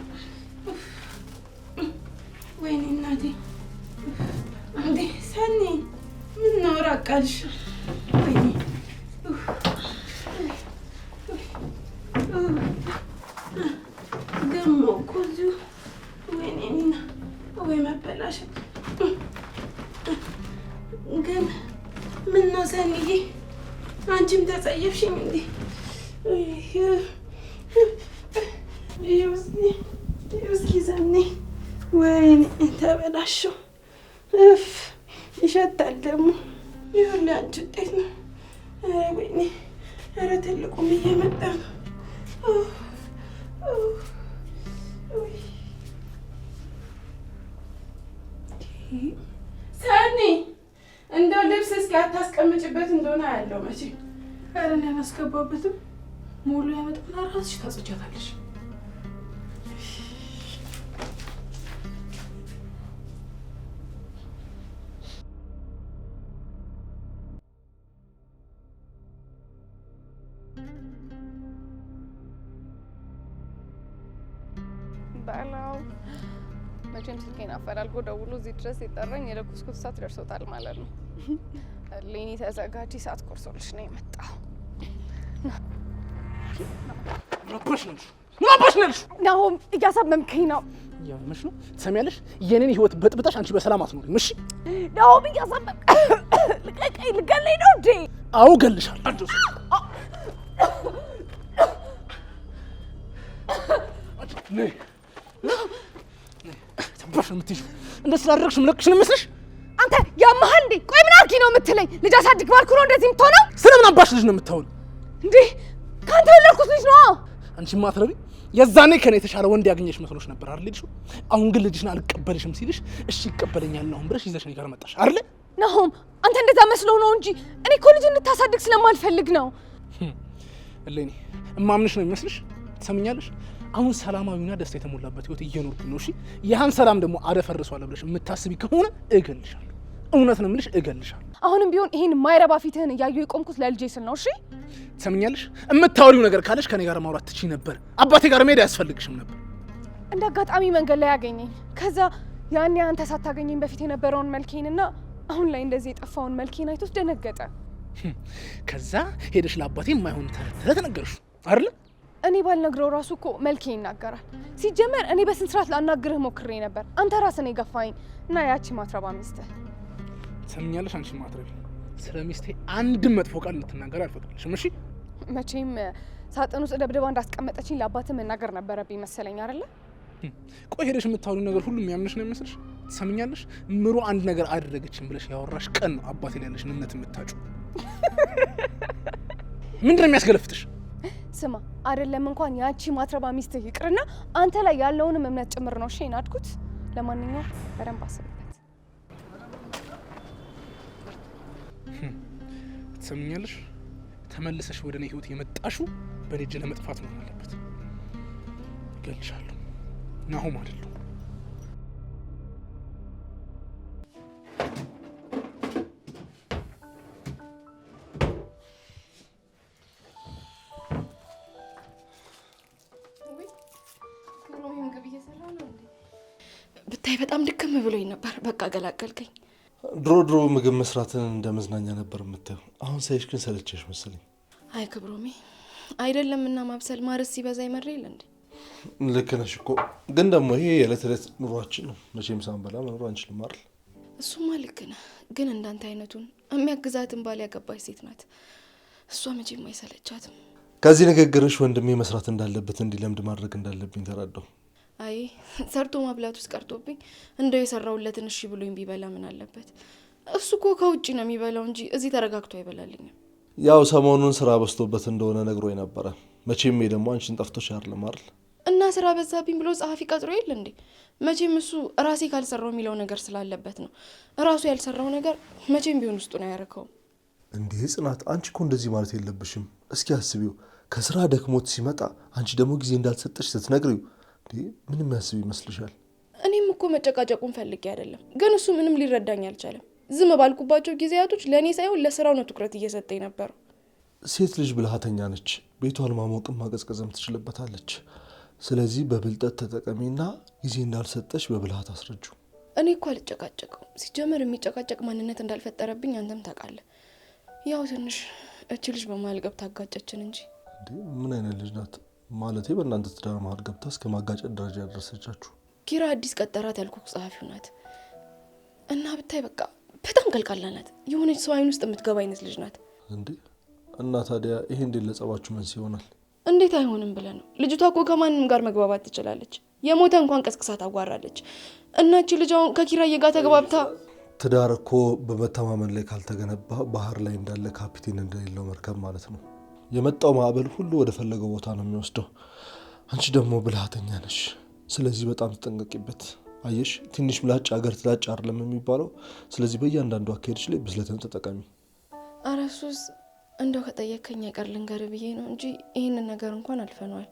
ወይኔ እናቴ እንዴ ሰኒ ምን ነው ራቃልሽ? ወይኔ ደግሞ እኮ እዚሁ ወይኔ እና ወይ መበላሸት። ግን ምን ነው ሰኒዬ አንቺም ተጸየፍሽኝ እንዴ? እስኪ ሰኒ ወይኔ ተበላሸው። እፍ ይሸታል ደግሞ። ይሁን አንቺ ውጤት ነው። ኧረ ወይኔ ኧረ ትልቁም እየመጣ ነው። ሰኒ እንደው ልብስ እስኪ አታስቀምጭበት እንደሆነ ያለው መቼ። ኧረ እኔ አላስገባበትም። ሙሉ ያመጣና ራስሽ ታጽጃታለሽ። ባላው መቼም ስልኬን አፈላልጎ ደውሎ እዚህ ድረስ የጠራኝ የለኩስኩት እሳት ደርሶታል ማለት ነው። ሌኒ ተዘጋጂ፣ ሰዓት ኮርሶልሽ ነው የመጣው። ረበሽ ነሽ ናሆም እያሳመምከኝ ነው። ያመሽ ነው ትሰሚያለሽ? የኔን ህይወት በጥብጣሽ አንቺ በሰላም አትኖሪም። እሺ ናሆም እያሳመም ልቀቀኝ። ልገለኝ ነው እንዴ? አዎ ገልሻለሁ። ተባሽ የምትይው እንደ ስላደረግሽ ምለቅሽ ነው መስልሽ? አንተ ያማሃል እንዴ? ቆይ ምን አድርጊ ነው የምትለኝ? ልጅ አሳድግ ባልኩ ነው እንደዚህ የምትሆነው? ስለምን አባሽ ልጅ ነው የምታወል እንዴ? ካንተ የወለድኩት ልጅ ነው። አንቺ ማትረቢ የዛኔ ከኔ የተሻለ ወንድ ያገኘሽ መስሎሽ ነበር አይደል? ልጅ አሁን ግን ልጅሽን አልቀበልሽም ሲልሽ እሺ ይቀበለኛል ነው ብለሽ ይዘሽ እኔ ጋር መጣሽ አይደል? ናሆም አንተ እንደዛ መስለው ነው እንጂ እኔ እኮ ልጅ እንድታሳድግ ስለማልፈልግ ነው። እሌኒ እማምንሽ ነው የሚመስልሽ? ትሰምኛለሽ? አሁን ሰላማዊና ደስታ የተሞላበት ህይወት እየኖርኩ ነው። እሺ ያን ሰላም ደግሞ አደፈርሷል ብለሽ የምታስቢ ከሆነ እገልሻለሁ። እውነት ነው የምልሽ፣ እገልሻለሁ። አሁንም ቢሆን ይሄን ማይረባ ፊትህን እያዩ የቆምኩት ለልጄ ስል ነው። እሺ ትሰምኛለሽ? የምታወሪው ነገር ካለሽ ከኔ ጋር ማውራት ትችይ ነበር። አባቴ ጋር መሄድ አያስፈልግሽም ነበር። እንደ አጋጣሚ መንገድ ላይ ያገኘኝ። ከዛ ያኔ አንተ ሳታገኘኝ በፊት የነበረውን መልኬንና አሁን ላይ እንደዚህ የጠፋውን መልኬን አይቶት ደነገጠ። ከዛ ሄደሽ ለአባቴ የማይሆን ተረት ነገርሽ አይደል? እኔ ባልነግረው ራሱ እኮ መልኬ ይናገራል። ሲጀመር እኔ በስንት ስርዓት ላናግርህ ሞክሬ ነበር። አንተ ራስህ ነው የገፋኸኝ እና ያቺ ማትረባ ሚስትህ። ትሰምኛለሽ? አንቺ ማትረቢ ስለ ሚስቴ አንድም መጥፎ ቃል እንድትናገር አልፈቅድልሽም። እሺ መቼም ሳጥን ውስጥ ደብድባ እንዳስቀመጠችኝ ለአባትህ መናገር ነበረብኝ መሰለኝ አይደለ? ቆይ ሄደሽ የምታወሪው ነገር ሁሉ የሚያምንሽ ነው የሚመስልሽ? ትሰምኛለሽ? ምሩ አንድ ነገር አደረገችን ብለሽ ያወራሽ ቀን ነው አባቴ ላይ ያለሽን እምነት የምታጩ። ምንድን ነው የሚያስገለፍትሽ? ስማ አይደለም እንኳን ያቺ ማትረባ ሚስትህ ይቅርና አንተ ላይ ያለውንም እምነት ጭምር ነው ሼን አድኩት። ለማንኛውም በደንብ አስብበት። ትሰምኛለሽ? ተመልሰሽ ወደ እኔ ህይወት የመጣሽው በእኔ እጅ ለመጥፋት መሆን አለበት። እገልሻለሁ። ናሆም አይደለሁ። ብታይ በጣም ድክም ብሎኝ ነበር። በቃ ገላገልከኝ። ድሮ ምግብ መስራትን እንደ መዝናኛ ነበር የምታየው። አሁን ሳይሽ ግን ሰለቸሽ መሰለኝ። አይ ክብሮሜ አይደለም እና ማብሰል ማረስ ሲበዛ ይመር የለ እንዴ? ልክ ነሽ እኮ ግን ደግሞ ይሄ የዕለት ዕለት ኑሯችን ነው። መቼም ሳንበላ መኖር አንችልም አይደል? እሱማ ልክ ነህ። ግን እንዳንተ አይነቱን የሚያግዛትን ባል ያገባች ሴት ናት። እሷ መቼም አይሰለቻትም። ከዚህ ንግግርሽ ወንድሜ መስራት እንዳለበት እንዲለምድ ማድረግ እንዳለብኝ ተረዳሁ። አይ ሰርቶ ማብላት ውስጥ ቀርቶብኝ እንደው የሰራውለትን እሺ ብሎኝ ቢበላ ምን አለበት? እሱ እኮ ከውጭ ነው የሚበላው እንጂ እዚህ ተረጋግቶ አይበላልኝም። ያው ሰሞኑን ስራ በዝቶበት እንደሆነ ነግሮኝ ነበረ። መቼም ደግሞ አንቺን ጠፍቶሽ አይደለም አይደል? እና ስራ በዛብኝ ብሎ ጸሐፊ ቀጥሮ የለ እንዴ? መቼም እሱ ራሴ ካልሰራው የሚለው ነገር ስላለበት ነው። ራሱ ያልሰራው ነገር መቼም ቢሆን ውስጡ ነው ያረከው። እንዴ ጽናት፣ አንቺ እኮ እንደዚህ ማለት የለብሽም። እስኪ አስቢው፣ ከስራ ደክሞት ሲመጣ አንቺ ደግሞ ጊዜ እንዳልሰጠሽ ስትነግሪው ምን የሚያስብ ይመስልሻል? እኔም እኮ መጨቃጨቁን ፈልጌ አይደለም፣ ግን እሱ ምንም ሊረዳኝ አልቻለም። ዝም ባልኩባቸው ጊዜያቶች ለእኔ ሳይሆን ለስራው ነው ትኩረት እየሰጠኝ ነበረው። ሴት ልጅ ብልሃተኛ ነች። ቤቷን ማሞቅም ማቀዝቀዝም ትችልበታለች። ስለዚህ በብልጠት ተጠቀሚና ጊዜ እንዳልሰጠሽ በብልሃት አስረጁ። እኔ እኮ አልጨቃጨቀው። ሲጀመር የሚጨቃጨቅ ማንነት እንዳልፈጠረብኝ አንተም ታውቃለህ። ያው ትንሽ እች ልጅ በመሀል ገብታ አጋጨችን እንጂ። ምን አይነት ልጅ ናት? ማለቴ በእናንተ ትዳር መሀል ገብታ እስከ ማጋጨት ደረጃ ያደረሰቻችሁ? ኪራ አዲስ ቀጠራት ያልኩህ ጸሐፊው ናት እና ብታይ በቃ በጣም ቀልቃላ ናት። የሆነች ሰው አይን ውስጥ የምትገባ አይነት ልጅ ናት። እንዴ እና ታዲያ ይሄ እንዴት ለጸባችሁ መንስኤ ይሆናል? እንዴት አይሆንም ብለህ ነው? ልጅቷ እኮ ከማንም ጋር መግባባት ትችላለች። የሞተ እንኳን ቀስቅሳ ታጓራለች። እናቺ ልጅ አሁን ከኪራዬ ጋር ተግባብታ። ትዳር እኮ በመተማመን ላይ ካልተገነባ ባህር ላይ እንዳለ ካፒቴን እንደሌለው መርከብ ማለት ነው። የመጣው ማዕበል ሁሉ ወደ ፈለገው ቦታ ነው የሚወስደው። አንቺ ደግሞ ብልሃተኛ ነሽ። ስለዚህ በጣም ተጠንቀቂበት። አየሽ፣ ትንሽ ምላጭ አገር ትላጭ አይደለም የሚባለው። ስለዚህ በእያንዳንዱ አካሄድሽ ላይ ብስለትን ተጠቀሚ። ኧረ እሱስ እንደው ከጠየከኝ አይቀር ልንገርህ ብዬ ነው እንጂ ይህንን ነገር እንኳን አልፈነዋል።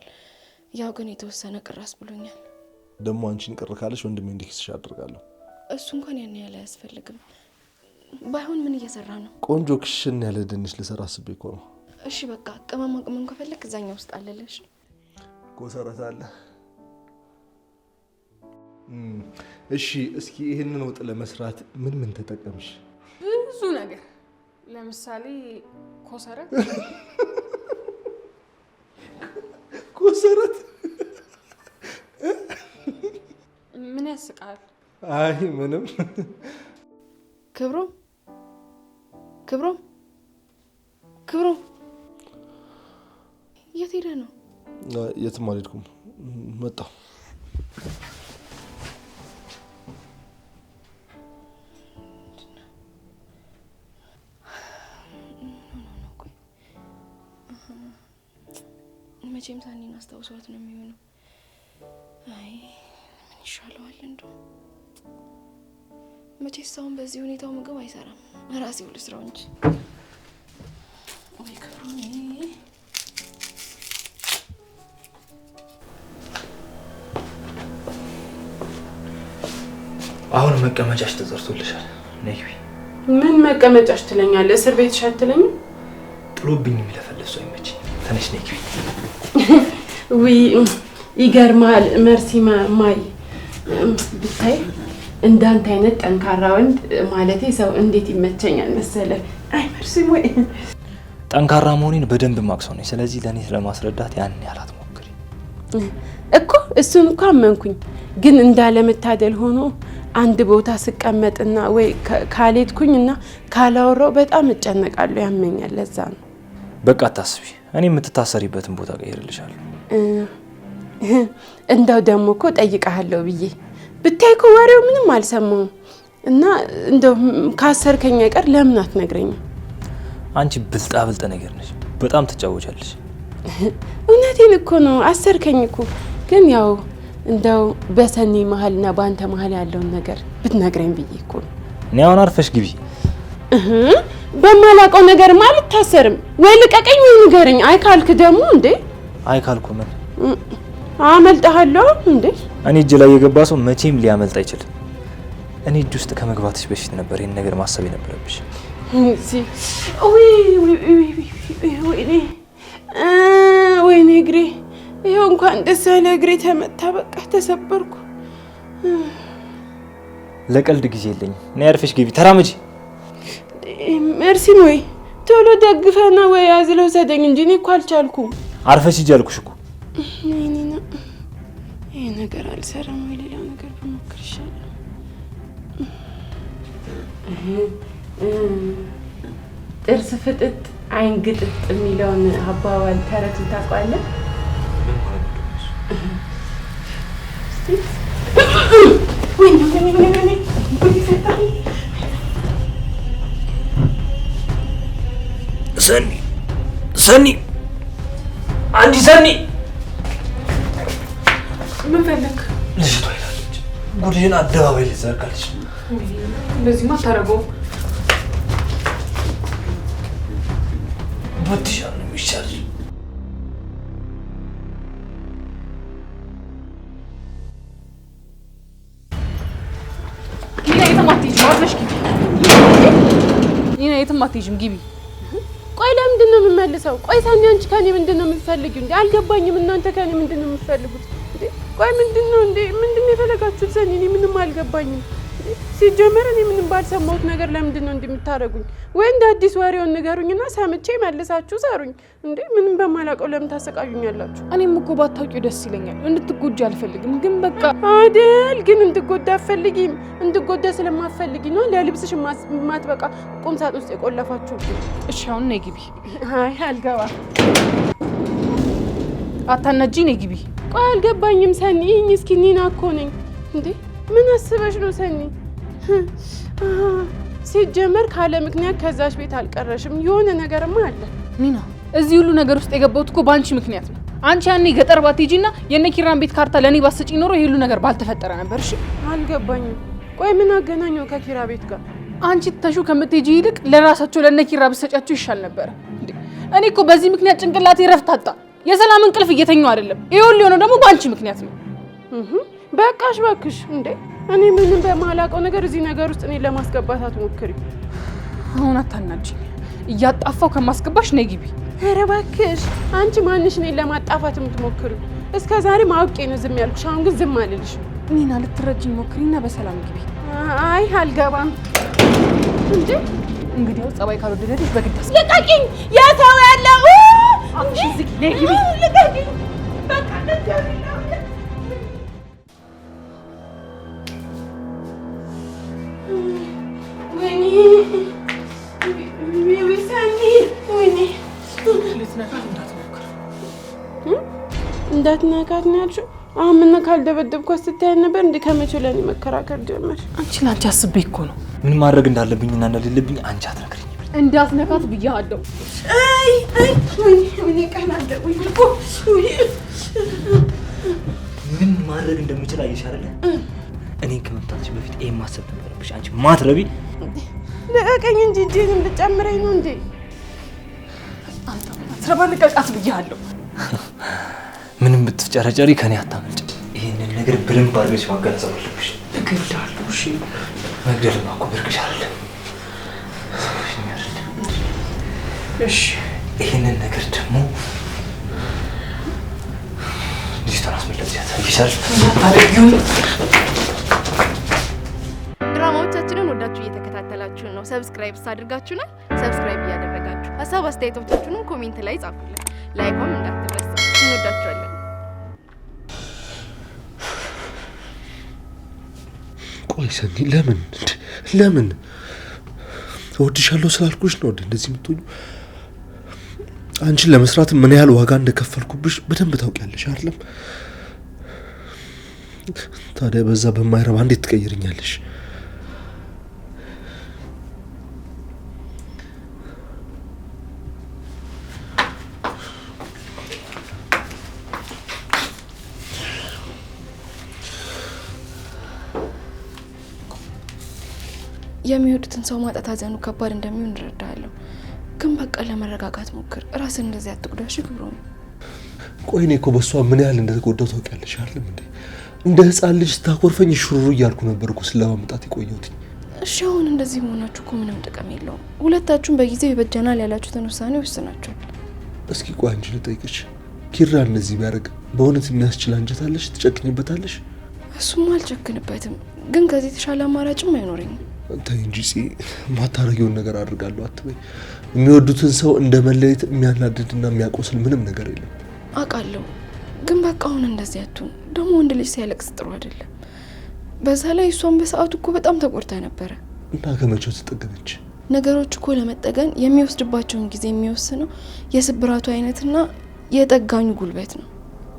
ያው ግን የተወሰነ ቅራስ ብሎኛል። ደግሞ አንቺን ቅር ካለሽ ወንድሜ እንዲክስሽ አድርጋለሁ። እሱ እንኳን ያን ያህል አያስፈልግም። ባይሆን ምን እየሰራ ነው? ቆንጆ ክሽን ያለ ድንች ልሰራ አስቤ እኮ ነው። እሺ በቃ ቅመማ ቅመም ከፈለክ እዛኛው ውስጥ አለልሽ። ኮሰረት አለ። እሺ እስኪ ይሄንን ወጥ ለመስራት ምን ተጠቀምሽ? ብዙ ነገር ለምሳሌ ኮሰረት ኮሰረት ምን ያስቃል? አይ ምንም። ክብሮም የት ሄደህ ነው? የትም አልሄድኩም፣ መጣሁ። መቼም ሳኒን አስታውሷት ነው የሚሆነው። አይ ምን ይሻለዋል እንደው መቼስ አሁን በዚህ ሁኔታው ምግብ አይሰራም። ራሴው ልስራው እንጂ። ወይ ክብሮም አሁን መቀመጫሽ ተዘርቶልሻል። ነይ ግቢ። ምን መቀመጫሽ ትለኛለህ? እስር ቤትሽ አትለኝም? ጥሎብኝ የሚለፈልፍ ሰው አይመችኝ። ተነሽ ነይ ግቢ። ውይ ይገርማል። መርሲ ማይ ብታይ እንዳንተ አይነት ጠንካራ ወንድ ማለቴ ሰው እንዴት ይመቸኛል መሰለ። አይ መርሲ ወይ ጠንካራ መሆኔን በደንብ ማቅሰው ነኝ። ስለዚህ ለኔ ስለማስረዳት ያን ያላት ሞክሪ እኮ። እሱን እኮ አመንኩኝ፣ ግን እንዳለመታደል ሆኖ አንድ ቦታ ስቀመጥና ወይ ካልሄድኩኝና ካላወራው በጣም እጨነቃለሁ፣ ያመኛል። ለዛ ነው። በቃ አታስቢ፣ እኔ የምትታሰሪበትን ቦታ ቀይርልሻለሁ። እንደው ደግሞ እኮ ጠይቀሃለሁ ብዬ ብታይ እኮ ወሬው ምንም አልሰማሁም። እና እንደው ካሰርከኝ አይቀር ለምን አትነግረኝም? አንቺ ብልጣ ነገር ነሽ፣ በጣም ትጫወቻለሽ። እውነቴን እኮ ነው፣ አሰርከኝ እኮ። ግን ያው እንደው በሰኒ መሀልና በአንተ መሀል ያለውን ነገር ብትነግረኝ ብዬ እኮ ነው። እኔ አሁን አርፈሽ ግቢ። በማላውቀው ነገር ማለት ታሰርም ወይ ልቀቀኝ ወይ ንገረኝ። አይ ካልክ ደግሞ እንዴ? አይ ካልኩ ምን አመልጣለሁ እንዴ? እኔ እጅ ላይ የገባ ሰው መቼም ሊያመልጥ አይችልም። እኔ እጅ ውስጥ ከመግባትሽ በፊት ነበር ይሄን ነገር ማሰብ የነበረብሽ። ወይኔ እግሬ! ይኸው እንኳን ደስ ያለ እግሬ ተመታ። በቃ ተሰበርኩ። ለቀልድ ጊዜ የለኝም። እኔ አርፈሽ ግቢ። ተራመጂ። መርሲን ወይ ቶሎ ደግፈና ወይ አዝለው ሰደኝ እንጂ እኔ እኮ አልቻልኩም። አርፈሽ ሂጂ አልኩሽ እኮ። ነኝና ይሄ ነገር አልሰራም ወይ ሌላ ነገር ብሞክር ይሻላል። ጥርስ ፍጥጥ አይን ግጥጥ የሚለውን አባባል ተረቱን ታውቃለህ? ሰኒ አንቺ ሰኒ ምን ፈለክ? ልጅቷ ይላለች ጉድሽን አደባባይ ልትዘርጋለች። እንደዚህማ አታደርገውም። ብትሻል ነው የሚሻልሽ። ኒና የትም አትሄጂም፣ ግቢ። ቆይ ለምንድን ነው የምመልሰው? ቆይ ሳኒ አንቺ ከኔ ምንድን ነው የምትፈልጊው እንዴ? አልገባኝም። እናንተ ከኔ ምንድን ነው የምትፈልጉት እንዴ? ቆይ ምንድን ነው እንዴ? ምንድን ነው የፈለጋችሁት? ሳኒ እኔ ምንም አልገባኝም። ሲጀመር እኔ ምንም ባልሰማሁት ነገር ለምንድን ነው እንደምታረጉኝ? ወይ እንደ አዲስ ወሬውን ንገሩኝና ሰምቼ መልሳችሁ ሰሩኝ እንዴ? ምንም በማላውቀው ለምን ታሰቃዩኛላችሁ? እኔም እኮ ባታውቂው ደስ ይለኛል። እንድትጎጂ አልፈልግም፣ ግን በቃ አይደል? ግን እንድጎዳ አትፈልጊም። እንድጎዳ ስለማትፈልጊ ነው ለልብስሽ ማትበቃ ቁም ሳጥን ውስጥ የቆለፋችሁ። እሺ አሁን ነይ ግቢ። አይ አልገባም። አታናጂ፣ ነይ ግቢ። ቆይ አልገባኝም ሰኒ። ይህኝ እስኪ ኒና እኮ ነኝ እንዴ? ምን አስበሽ ነው ሰኒ? ሲጀመር ካለ ምክንያት ከዛሽ ቤት አልቀረሽም። የሆነ ነገርማ አለ ኒና። እዚህ ሁሉ ነገር ውስጥ የገባሁት እኮ በአንቺ ምክንያት ነው። አንቺ ያኔ ገጠር ባትሄጂና የነ ኪራን ቤት ካርታ ለኔ ባሰጪ ኖሮ ይሄ ሁሉ ነገር ባልተፈጠረ ነበር። እሺ አልገባኝም። ቆይ ምን አገናኘው ከኪራ ቤት ጋር? አንቺ ተሹ ከምትሄጂ ይልቅ ለራሳቸው ለነ ኪራ ብትሰጫቸው ይሻል ነበር። እኔ እኮ በዚህ ምክንያት ጭንቅላቴ ረፍት አጣ። የሰላም እንቅልፍ እየተኛው አይደለም። ይሄ ሁሉ የሆነው ደግሞ በአንቺ ምክንያት ነው። በቃሽ እባክሽ እንዴ! እኔ ምንም በማላውቀው ነገር እዚህ ነገር ውስጥ እኔ ለማስገባት አትሞክሪ። አሁን አታናጂኝ። እያጣፋው ከማስገባሽ ነይ ግቢ። ኧረ እባክሽ አንቺ ማንሽ እኔን ለማጣፋት የምትሞክሪው? እስከ ዛሬ ማውቄ ነው ዝም ያልኩሽ። አሁን ግን ዝም አልልሽም። ኒና ልትረጂኝ ሞክሪና በሰላም ግቢ። አይ አልገባም። እንዴ እንግዲህ ጸባይ ካልወደደልሽ በግድ ልቀቂኝ! የሰው ያለው አንቺ ዝግ ነይ ግቢ። ልቀቂኝ! በቃ ነገር ወይኔ ቢቢሳኒ ወይኔ ልትነካት እንዳትሞክር። እንዳትነካት ነው ያልሽው? አሁን ምን ካልደበደብኳት ስታይ ነበር እንዴ? ከመቼ ለኔ መከራከር ጀመርሽ? አንቺ ላንቺ አስቤ እኮ ነው። ምን ማድረግ እንዳለብኝና እንደሌለብኝ አንቺ አትነግሪኝ። እንዳትነካት ብያለሁ። አይ ወይኔ ቀናለ ወይኔ እኮ ምን ማድረግ እንደምችል አየሽ አይደለ? እኔን ከመምታትሽ በፊት ይሄን ማሰብ ነበረብሽ። አንቺ ማትረቢ። ልቀቀኝ እንጂ እጄን ልጨምረኝ ነው እንዴ? አንተ ስረባ ልቀቃት ብያለሁ። ምንም ብትጨረጨሪ ከኔ አታመልጭ። ይሄንን ነገር በደንብ አድርገሽ ማገናዘብ አለብሽ። እገድልሃለሁ። እሺ መግደልማ እኮ ብርቅሽ አይደለም። እሺ ይሄንን ነገር ደግሞ ልጅቷን አስመለጥ ያሳይሻል። ድራማዎቻችንን ወዳችሁ እየተከታተላችሁን ነው። ሰብስክራይብ አድርጋችሁናል። ሰብስክራይብ እያደረጋችሁ ሀሳብ አስተያየቶቻችሁንም ኮሜንት ላይ ጻፉልን። ላይክም እንዳትረሳ። እንወዳችኋለን። ቆይ ሰኒ፣ ለምን እወድሻለሁ ስላልኩሽ ነው እንደዚህ የምትሆኚው? አንቺን ለመስራት ምን ያህል ዋጋ እንደከፈልኩብሽ በደንብ ታውቂያለሽ አይደለም? ታዲያ በዛ በማይረባ እንዴት ትቀይርኛለሽ? የሚወዱትን ሰው ማጣት ሐዘኑ ከባድ እንደሚሆን እረዳለሁ። ግን በቃ ለመረጋጋት ሞክር። ራስን እንደዚህ አትጉዳሽ ክብሮም። ቆይ እኔ እኮ በሷ ምን ያህል እንደተጎዳው ታውቂያለሽ አይደለም እንዴ? እንደ ህፃን ልጅ ስታኮርፈኝ ሹሩሩ እያልኩ ነበር እኮ ስለማምጣት የቆየሁት። እሺ አሁን እንደዚህ መሆናችሁ እኮ ምንም ጥቅም የለውም። ሁለታችሁም በጊዜው ይበጀናል ያላችሁትን ውሳኔ ወስናችኋል። እስኪ ቆይ አንቺ ልጠይቅሽ፣ ኪራ እንደዚህ ቢያደርግ በእውነት የሚያስችል አንጀት አለሽ? ትጨክኝበታለሽ? እሱማ አልጨክንበትም፣ ግን ከዚህ የተሻለ አማራጭም አይኖረኝም። ተይ እንጂ ማታረጊውን ነገር አድርጋለሁ አትበይ። የሚወዱትን ሰው እንደ መለየት የሚያናድድና የሚያቆስል ምንም ነገር የለም። አውቃለሁ፣ ግን በቃ አሁን እንደዚህ አትሁን። ደግሞ ወንድ ልጅ ሲያለቅስ ጥሩ አይደለም። በዛ ላይ እሷን በሰዓቱ እኮ በጣም ተቆርታ ነበረ። እና ከመቼው ተጠገነች? ነገሮች እኮ ለመጠገን የሚወስድባቸውን ጊዜ የሚወስነው የስብራቱ አይነትና የጠጋኙ ጉልበት ነው።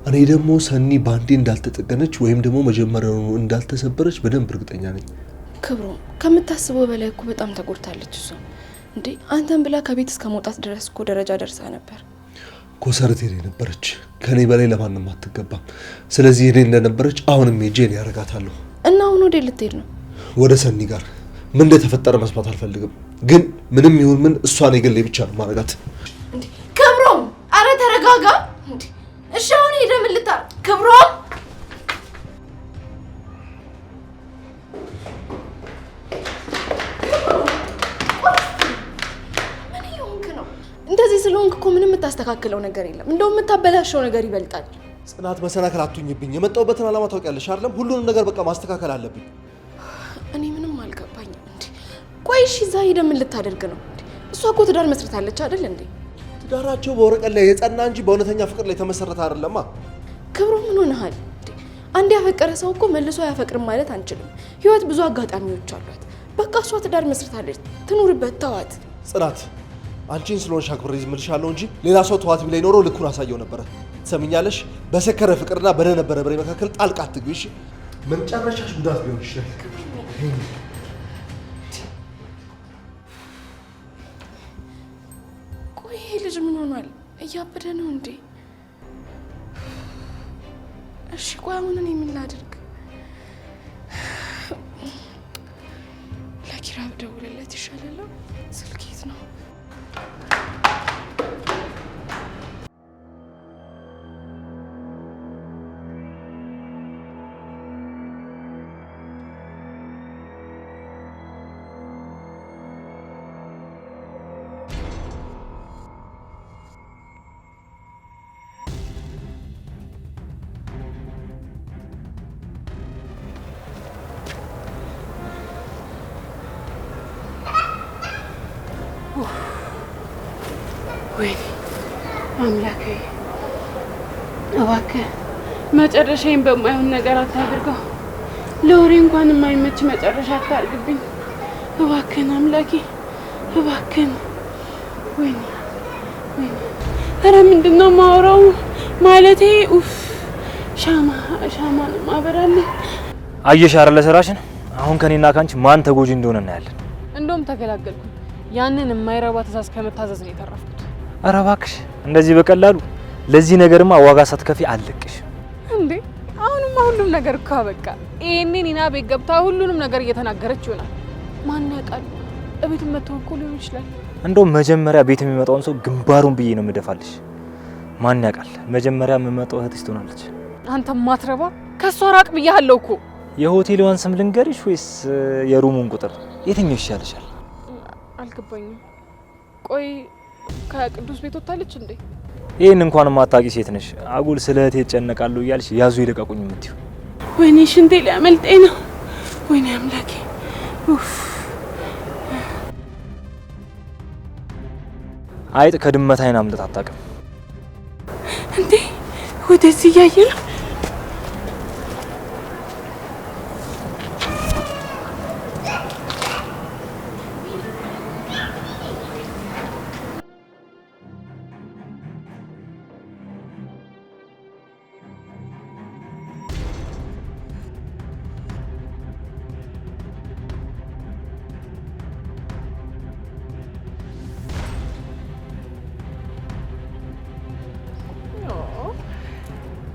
እኔ ደግሞ ሰኒ ባንዴ እንዳልተጠገነች ወይም ደግሞ መጀመሪያውኑ እንዳልተሰበረች በደንብ እርግጠኛ ነኝ። ክብሮም፣ ከምታስበው በላይ እኮ በጣም ተጎድታለች እሷ። እንዴ አንተን ብላ ከቤት እስከ መውጣት ድረስ እኮ ደረጃ ደርሳ ነበር። ኮሰረቴ ላይ ነበረች። ከኔ በላይ ለማንም አትገባም። ስለዚህ እኔ እንደነበረች አሁንም ሄጄን ያረጋታለሁ። እና አሁን ወዴት ልትሄድ ነው? ወደ ሰኒ ጋር። ምን እንደተፈጠረ መስማት አልፈልግም። ግን ምንም ይሁን ምን እሷን የግሌ ብቻ ነው ማረጋት። ክብሮም፣ አረ ተረጋጋ። እሺ አሁን ሄደ ምን ልታር? ክብሮም እንደዚህ ስለሆንክ እኮ ምንም የምታስተካክለው ነገር የለም። እንደውም የምታበላሸው ነገር ይበልጣል። ጽናት፣ መሰናከል አትሁኝብኝ። የመጣሁበትን ዓላማ ታውቂያለሽ አይደለም? ሁሉንም ነገር በቃ ማስተካከል አለብኝ። እኔ ምንም አልገባኝም። እንዴ ቆይ እሺ፣ እዛ ሄደህ ምን ልታደርግ ነው? እሷ እኮ ትዳር መስርታለች አይደል እንዴ? ትዳራቸው በወረቀት ላይ የጸና እንጂ በእውነተኛ ፍቅር ላይ ተመሰረተ አይደለማ። ክብሮ ምን ሆነሃል? አንድ ያፈቀረ ሰው እኮ መልሶ አያፈቅርም ማለት አንችልም። ህይወት ብዙ አጋጣሚዎች አሏት። በቃ እሷ ትዳር መስርታለች፣ ትኑርበት፣ ተዋት። ጽናት፣ አንቺን ስለሆንሽ አክብሬ ዝምልሻለሁ እንጂ ሌላ ሰው ተዋት ቢለኝ ኖሮ ልኩን አሳየው ነበረ። ትሰሚኛለሽ? በሰከረ ፍቅርና በደነበረ በሬ መካከል ጣልቃ አትግቢ እሺ? መጨረሻሽ ጉዳት ሊሆን ይችላል። ቆይ ይሄ ልጅ ምን ሆኗል? እያበደ ነው እንዴ? እሺ ቆይ አሁን እኔ ምን ላድርግ? ለኪራ ብደውልለት ይሻላል። ስልክ የት ነው? አምላኬ እባክህ መጨረሻዬን በማይሆን ነገር አታድርገው። ለወሬ እንኳን የማይመች መጨረሻ አታርግብኝ እባክህን አምላኬ እባክህን። ወይኔ ወይኔ፣ ኧረ ምንድን ነው የማወራው? ማለቴ ሻማ ነው ማበራለሁ። አየሽ አይደለ ስራሽን። አሁን ከኔና ካንቺ ማን ተጎጂ እንደሆነ እናያለን። እንደውም ተገላገልኩ። ያንን የማይረባ ትእዛዝ ከመታዘዝ ነው የተረፍኩት። ኧረ እባክሽ እንደዚህ በቀላሉ ለዚህ ነገርማ ዋጋ ሳትከፊ አለቅሽ እንዴ? አሁንማ ሁሉም ነገር እኮ በቃ ይሄኔ ኒና ቤት ገብታ ሁሉንም ነገር እየተናገረች ይሆናል። ማን ያውቃል? እቤት መተው እኮ ሊሆን ይችላል። እንደውም መጀመሪያ ቤት የሚመጣውን ሰው ግንባሩን ብዬ ነው የምደፋልሽ። ማን ያውቃል? መጀመሪያ የምመጣው እህትሽ ትሆናለች። አንተ ማትረባ ከሷ ራቅ ብያለሁ እኮ። የሆቴሉን ስም ልንገርሽ ወይስ የሩሙን ቁጥር? የትኛው ይሻልሻል? አልገባኝም። ቆይ ከቅዱስ ቤት ወጣለች እንዴ? ይሄን እንኳን ማታቂ ሴት ነሽ። አጉል ስለ እህቴ እጨነቃለሁ እያልሽ ያዙ ይልቀቁኝ የምትይው። ወይኔ ሽንቴ ሊያመልጠኝ ነው። ወይኔ አምላኬ። አይጥ ከድመት አይን አምልጣ አታውቅም እንዴ? ወደዚህ እያየ ነው።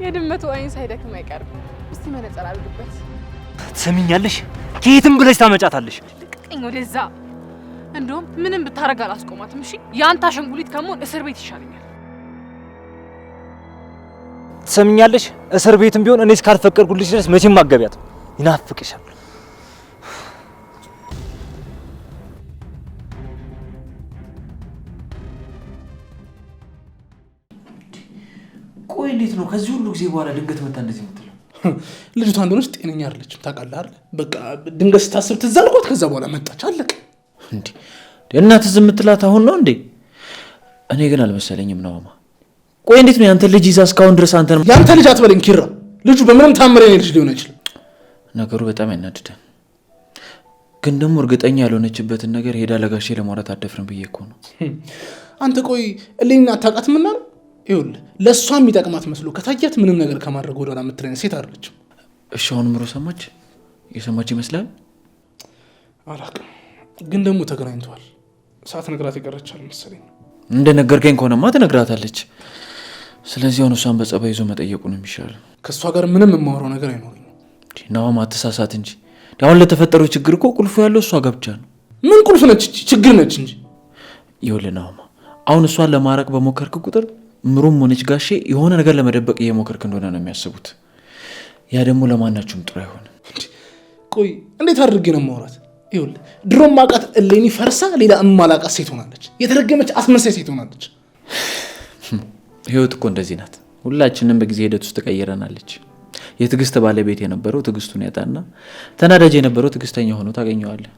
የድመቱ አይን ሳይደክም አይቀርም። እስቲ መነጽር አድርግበት። ትሰሚኛለሽ? ከየትም ብለሽ ታመጫታለሽ። ልቀቀኝ ወደዛ። እንደውም ምንም ብታረግ አላስቆማትም። እሺ ያንተ አሸንጉሊት ከመሆን እስር ቤት ይሻለኛል። ትሰሚኛለሽ? እስር ቤትም ቢሆን እኔ እስካልፈቀድኩልሽ ድረስ መቼም ማገቢያት ይናፍቅሻል። ቆይ እንዴት ነው ከዚህ ሁሉ ጊዜ በኋላ ድንገት መጣ እንደዚህ የምትለው? ልጅቷ እንደሆነች ጤነኛ አይደለችም ታውቃለህ አይደል? በቃ ድንገት ስታስብ ትዝ አልኳት። ከዛ በኋላ መጣች አለቀ። እንዴ እና ትዝ የምትላት አሁን ነው እንዴ? እኔ ግን አልመሰለኝም ነው ማማ። ቆይ እንዴት ነው ያንተ ልጅ ይዛ እስካሁን ድረስ አንተ ነው? ያንተ ልጅ አትበለኝ ኪራ። ልጁ በምንም ታምር የኔ ልጅ ሊሆን አይችልም። ነገሩ በጣም ያናድዳል። ግን ደግሞ እርግጠኛ ያልሆነችበትን ነገር ሄዳ ለጋሼ ለማውራት አደፍርም ብዬ እኮ ነው። አንተ ቆይ እሌኒን አታውቃትም እና ነው? ይኸውልህ ለእሷ የሚጠቅማት መስሎ ከታያት ምንም ነገር ከማድረግ ወደኋላ የምትለኝ ሴት አይደለችም። እሺ አሁን ምሮ ሰማች? የሰማች ይመስላል? አላውቅም፣ ግን ደግሞ ተገናኝተዋል። ሳትነግራት የቀረች አልመሰለኝ። እንደነገርከኝ ከሆነማ ትነግራታለች። ስለዚህ አሁን እሷን በጸባይ ይዞ መጠየቁ ነው የሚሻለው። ከእሷ ጋር ምንም የማወራው ነገር አይኖረኝም። ናሆም አትሳሳት እንጂ አሁን ለተፈጠረው ችግር እኮ ቁልፉ ያለው እሷ ጋር ብቻ ነው። ምን ቁልፍ ነች? ችግር ነች እንጂ። ይኸውልህ ናሆም አሁን እሷን ለማራቅ በሞከርክ ቁጥር ምሩም ሆነች ጋሼ የሆነ ነገር ለመደበቅ እየሞከርክ እንደሆነ ነው የሚያስቡት። ያ ደግሞ ለማናችሁም ጥሩ አይሆንም። ቆይ እንዴት አድርጌ ነው ማውራት? ይኸውልህ ድሮም ማውቃት እሌኒ ፈርሳ ሌላ እማላውቃት ሴት ሆናለች። የተረገመች አስመሳይ ሴት ሆናለች። ህይወት እኮ እንደዚህ ናት። ሁላችንም በጊዜ ሂደት ውስጥ ተቀይረናለች። የትዕግስት ባለቤት የነበረው ትዕግስቱን ያጣና ተናዳጅ የነበረው ትዕግስተኛ ሆኖ ታገኘዋለህ።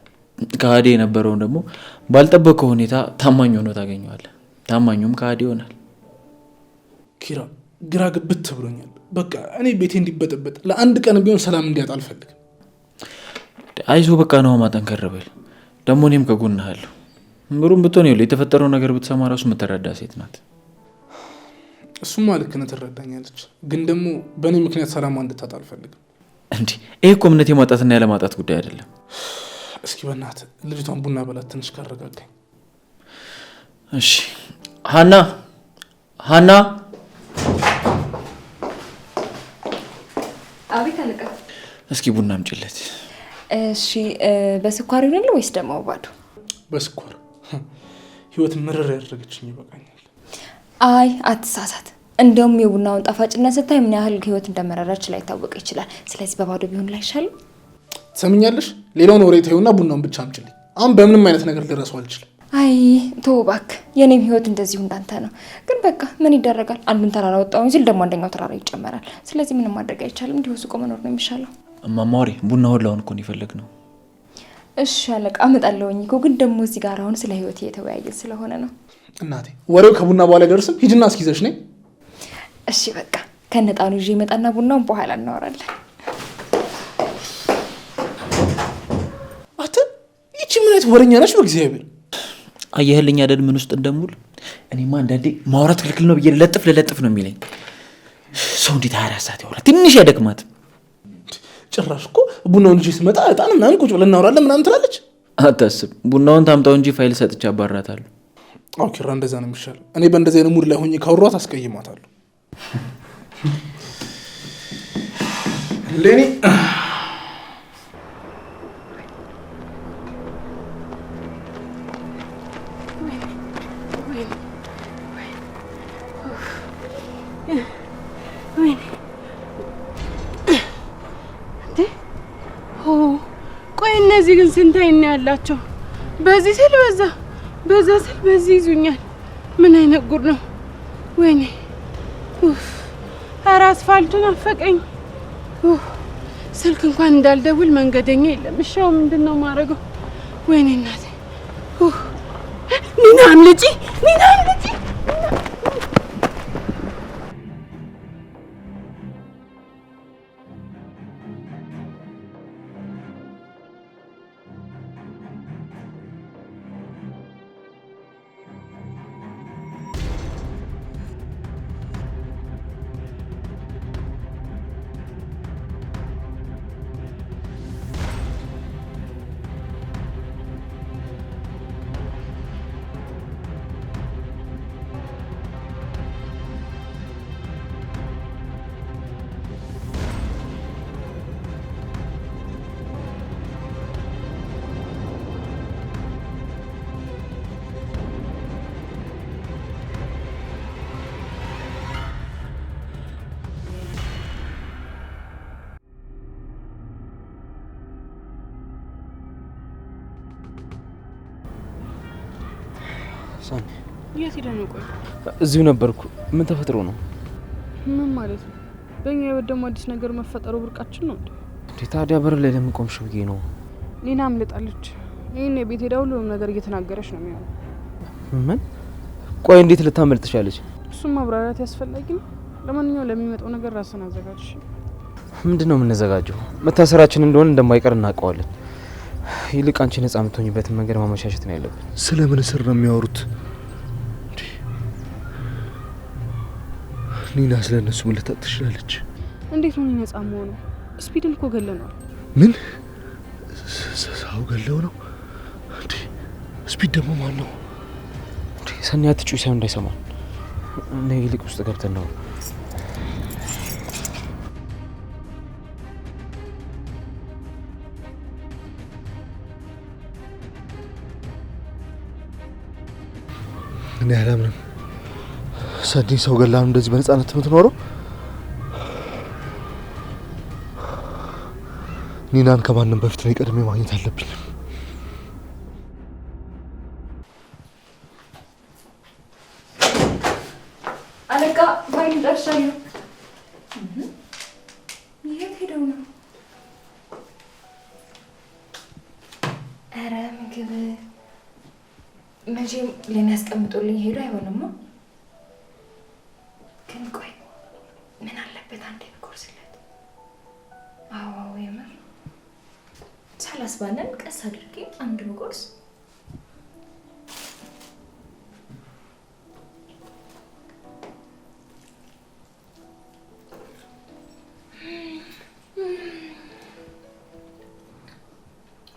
ከሃዲ የነበረውን ደግሞ ባልጠበቀው ሁኔታ ታማኝ ሆኖ ታገኘዋለህ። ታማኙም ከሃዲ ይሆናል። ኪራ ግራ ግብት ብሎኛል። በቃ እኔ ቤቴ እንዲበጠበጥ ለአንድ ቀን ቢሆን ሰላም እንዲያጣ አልፈልግም። አይዞህ በቃ ነው ማጠንከር በል። ደግሞ እኔም ከጎንህ አለሁ። ምሩም ብትሆን ይኸውልህ የተፈጠረው ነገር ብትሰማ ራሱ የምትረዳ ሴት ናት። እሱማ ልክ ነህ፣ ትረዳኛለች። ግን ደግሞ በእኔ ምክንያት ሰላሟ እንድታጣ አልፈልግም። እንዲህ ይህ እኮ እምነት የማጣትና ያለማጣት ጉዳይ አይደለም። እስኪ በእናትህ ልጅቷን ቡና በላት ትንሽ ካረጋጋኝ። እሺ ሀና ሀና አቤት አለቃ። እስኪ ቡና አምጪለት። እሺ በስኳር ይሆናል ወይስ ደግሞ ባዶ? በስኳር። ህይወት ምርር ያደረገችኝ ይበቃኛል። አይ አትሳሳት። እንደውም የቡናውን ጣፋጭነት ስታይ ምን ያህል ህይወት እንደመረረች ላይታወቅ ይችላል። ስለዚህ በባዶ ቢሆን ላይሻል? ትሰምኛለሽ? ሌላውን ወሬ ተይውና ቡናውን ብቻ አምጪልኝ። አሁን በምንም አይነት ነገር ልረሳው አልችልም። አይ ተው እባክህ፣ የኔም ህይወት እንደዚሁ እንዳንተ ነው። ግን በቃ ምን ይደረጋል፣ አንዱን ተራራ ወጣሁኝ ሲል ደግሞ አንደኛው ተራራ ይጨመራል። ስለዚህ ምንም ማድረግ አይቻልም። እንዲሁ ሱቆ መኖር ነው የሚሻለው። እማማ ወሬ ቡና ሁላውን እኮ ነው የፈለግነው። እሺ አለቃ አመጣለሁኝ እኮ ግን ደግሞ እዚህ ጋር አሁን ስለ ህይወት እየተወያየ ስለሆነ ነው። እናቴ ወሬው ከቡና በኋላ አይደርስም። ሂጂና እስኪዘሽ ነኝ። እሺ በቃ ከነጣኑ ይዤ መጣና ቡናውን በኋላ እናወራለን። አተ ይቺ ምን አይነት ወሬኛ ነሽ? በእግዚአብሔር አየህልኝ አይደል ምን ውስጥ እንደሙል። እኔማ አንዳንዴ ማውራት ክልክል ነው ብዬ ለጥፍ ነው የሚለኝ። ሰው እንዴት 24 ሰዓት ያወራል? ትንሽ ያደክማት። ጭራሽ እኮ ቡናውን ይዤ ስመጣ እጣን ምናምን ቁጭ ብለን እናወራለን ምናምን ትላለች። አታስብ፣ ቡናውን ታምጣው እንጂ ፋይል ሰጥቼ አባራታለሁ። አው ኪራ እንደዛ ነው የሚሻለው። እኔ በእንደዚህ አይነት ሙድ ላይ ሆኜ ካወራኋት አስቀይማታለሁ። ለኔ ቆይ እነዚህ ግን ስንት አይን ያላቸው? በዚህ ስል በዛ ስል በዚህ ይዙኛል። ምን አይነት ጉድ ነው? ወይኔ ኧረ አስፋልቱን አፈቀኝ። ስልክ እንኳን እንዳልደውል መንገደኛ የለም። እሻው ምንድነው ማረገው? ወይኔ እናቴ ኒና አምልጪ። የት ሄደህ ነው? ቆይ እዚሁ ነበርኩ። ምን ተፈጥሮ ነው? ምን ማለት ነው? በእኛ ህይወት ደግሞ አዲስ ነገር መፈጠሩ ብርቃችን ነው እንዴ? ታዲያ በር ላይ ለምን ቆምሽ ብዬ ነው። ኒና አምልጣለች። ይሄን የቤት ሄዳ ሁሉንም ነገር እየተናገረች ነው የሚሆነው። ምን? ቆይ እንዴት ልታመልጥ ትችላለች? እሱም ማብራራት ያስፈልጋል። ለማንኛውም ለሚመጣው ነገር ራስን አዘጋጅ። ምንድነው የምንዘጋጀው? መታሰራችን እንደሆነ እንደማይቀር እናውቀዋለን። ይልቅ አንቺ ነጻ የምትሆኝበትን መንገድ ማመቻቸት ነው ያለብን። ስለምን እስር ነው የሚያወሩት? ኒና ስለነሱ ምን ልታውቅ ትችላለች? እንዴት ነው ነጻ መሆኑ? ስፒድን እኮ ገለነዋል። ምን ሰው ገለው ነው እንዴ? ስፒድ ደግሞ ማን ነው እንዴ? ሰኒያት ጩይ ሳይሆን እንዳይሰማን እኔ ይልቅ ውስጥ ገብተን ነው እኔ አላምንም። ሰኒ ሰው ገላም እንደዚህ በነፃነት የምትኖረው? ኒናን ከማንም በፊት ነው ቀድሜ ማግኘት አለብኝ። አለቃ ባይን ደርሻለሁ። የት ሄደው ነው? ኧረ ምግብ መቼም ለኔ ያስቀምጡልኝ ሄዱ አይሆንማ። ግን ቆይ ምን አለበት አንዴ ብቆርስለት? አዎ የምር ሳላስባለን ቀስ አድርጌ አንድ ብቆርስ።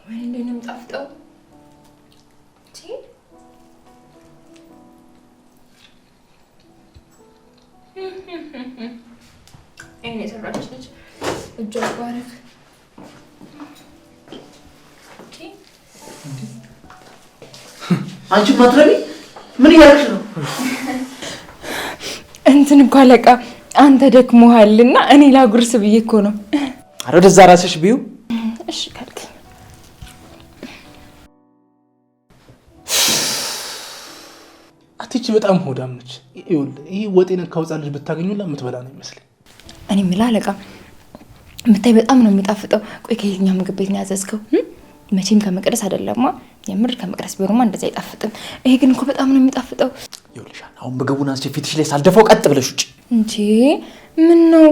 ወይ እንደንም ጣፍጠው እኔ ሰራች ልጅ እጇ ባረክ። አንቺ ማትረቢ ምን እያደረግሽ ነው? እንትን እኮ አለቃ አንተ ደክሞሃልና እኔ ላጉርስ ብዬ እኮ ነው። ኧረ ወደዛ ራስሽ ቢዩ። እሺ ካልክ አትቺ በጣም ሆዳም ነች። ይሄ ወጥ የነካው ሕፃን ልጅ ብታገኙላ የምትበላ ነው ይመስለኝ። እኔ የምልህ አለቃ የምታይ በጣም ነው የሚጣፍጠው። ቆይ ከየትኛው ምግብ ቤት ነው ያዘዝከው? መቼም ከመቅደስ አይደለማ። የምር ከመቅደስ ቢሆንማ እንደዛ አይጣፍጥም። ይሄ ግን እኮ በጣም ነው የሚጣፍጠው። ይኸውልሻል አሁን ምግቡን አንቺ ፊትሽ ላይ ሳልደፋው ቀጥ ብለሽ ውጪ። እንጂ ምን ነው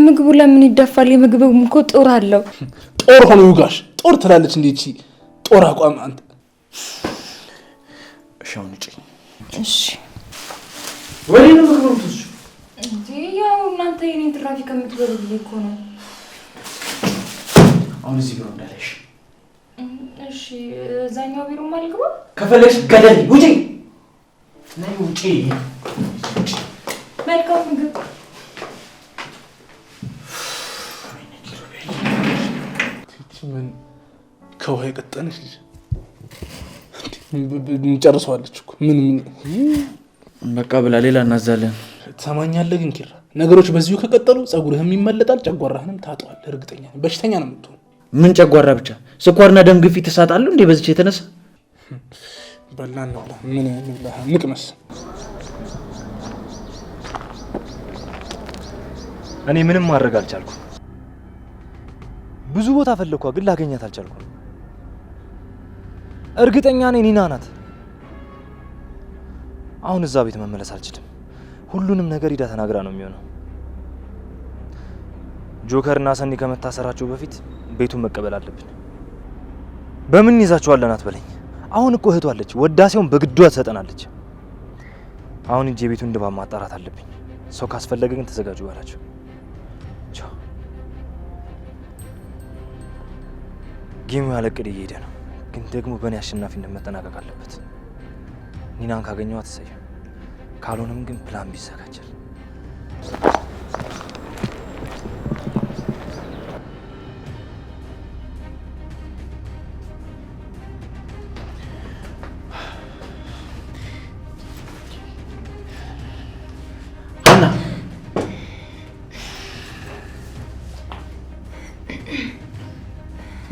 ምግቡ ለምን ይደፋል? የምግቡም እኮ ጦር አለው። ጦር ሆኖ ይውጋሽ። ጦር ትላለች እንዴ እቺ ጦር አቋም አንተ። እሺ አሁን ውጪ። እሺ ወሬ ነው ምግቡ ትሱ እንጂ ያው እናንተ የኔን ትራፊክ ከምትበሉ እኮ ነው። አሁን እዚህ ቢሮ እንዳለሽ። እሺ እዛኛው ቢሮ ማልገባ ከፈለግሽ ገደል ውጪ። ነይ ውጪ። መልካም ምግብ ምን ከውሃ የቀጠነች ልጅ እንጨርሰዋለች እኮ ምን በቃ ብላ ሌላ እናዛለን። ትሰማኛለህ ግን ኪራ፣ ነገሮች በዚሁ ከቀጠሉ ጸጉርህም ይመለጣል፣ ጨጓራህንም ታጠዋለህ። እርግጠኛ ነኝ በሽተኛ ነው የምትሆን። ምን ጨጓራ ብቻ ስኳርና ደም ግፊት ተሳጣሉ እንዴ በዚህ የተነሳ? በላን ነው ምን ንቅመስ። እኔ ምንም ማድረግ አልቻልኩም። ብዙ ቦታ ፈለኳ ግን ላገኛት አልቻልኩም። እርግጠኛ ነኝ ኒና ናት። አሁን እዛ ቤት መመለስ አልችልም። ሁሉንም ነገር ሂዳ ተናግራ ነው የሚሆነው። ጆከርና ሰኒ ከመታሰራቸው በፊት ቤቱን መቀበል አለብን። በምን ይዛቸዋለን አትበለኝ። አሁን እኮ እህቷ አለች፣ ወዳሴውን በግዷ ትሰጠናለች። አሁን እጄ ቤቱን ድባብ ማጣራት አለብኝ። ሰው ካስፈለገ ግን ተዘጋጁ ባላቸው። ጌሙ ያለቅድ እየሄደ ነው፣ ግን ደግሞ በእኔ አሸናፊነት መጠናቀቅ አለበት። ኒናን ካገኘኋት እሰየው፣ ካልሆነም ግን ፕላን ቢዘጋጃል።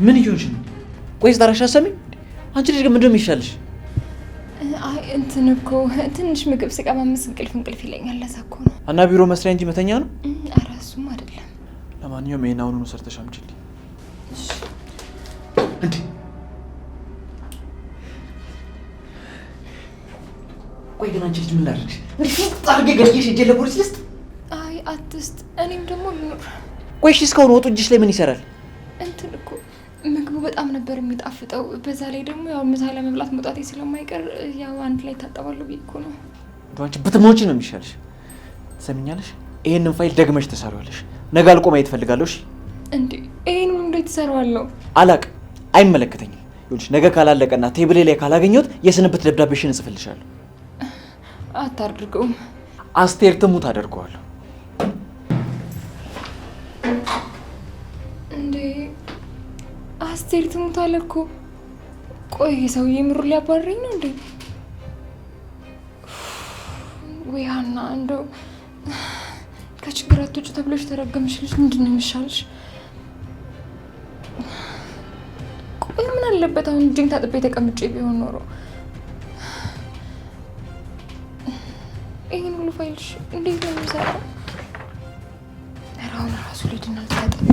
ምን ይሆንሽ ነው? ቆይስ ዳራሽ አሰሚ አንቺ ልጅ ምንድነው የሚሻልሽ? አይ እንትን እኮ ትንሽ ምግብ ስቀማምስ እንቅልፍ ይለኛል። ለዛ እኮ ነው። እና ቢሮ መስሪያ እንጂ መተኛ ነው? ኧረ እሱም አይደለም። ለማንኛውም ይሄን አሁኑኑ ሰርተሽ አምጪልኝ። እሺ እንዴ ቆይ ግን አንቺ ልጅ ምን ላድርግሽ? እንዴ ታርጌ ገለሽ እጄ ለፖሊስ ልስጥ? አይ አትስጥ። እኔም ደግሞ ልኑር። ቆይ እሺ እስካሁን ወጡ እጅሽ ላይ ምን ይሰራል? እንትን እኮ ምግቡ በጣም ነበር የሚጣፍጠው። በዛ ላይ ደግሞ ያው ምሳ ለመብላት መውጣቴ ስለማይቀር ያው አንድ ላይ ታጠባለሁ ብዬ እኮ ነው። አንቺ ብትሞቺ ነው የሚሻልሽ። ትሰሚኛለሽ? ይሄንን ፋይል ደግመሽ ትሰሪዋለሽ። ነገ አልቆ ማየት እፈልጋለሁ። እሺ እንዴ ይሄን ሁሉ እንዴት ትሰራዋለሁ? አላቅም፣ አይመለከተኝም። ይኸውልሽ ነገ ካላለቀና ቴብሌ ላይ ካላገኘሁት የስንብት ደብዳቤሽን እጽፍልሻለሁ። አታድርገውም። አስቴር ትሙት አደርገዋለሁ። እንዴ አስቴር ትሙት አለ እኮ። ቆይ ሰውዬ ምሩ ሊያባረኝ ነው እንዴ? ወይ ሀና እንደው ከችግር አትወጪ ተብለሽ ተረገምሽ ልጅ ምንድን ነው የሚሻልሽ? ቆይ ምን አለበት አሁን እጄን ታጥቤ ተቀምጬ ቢሆን ኖሮ ይሄን ሁሉ ፋይልሽ እንዴት ነው የሚሰራው? ራሱ ልጅ ነው ታጠብ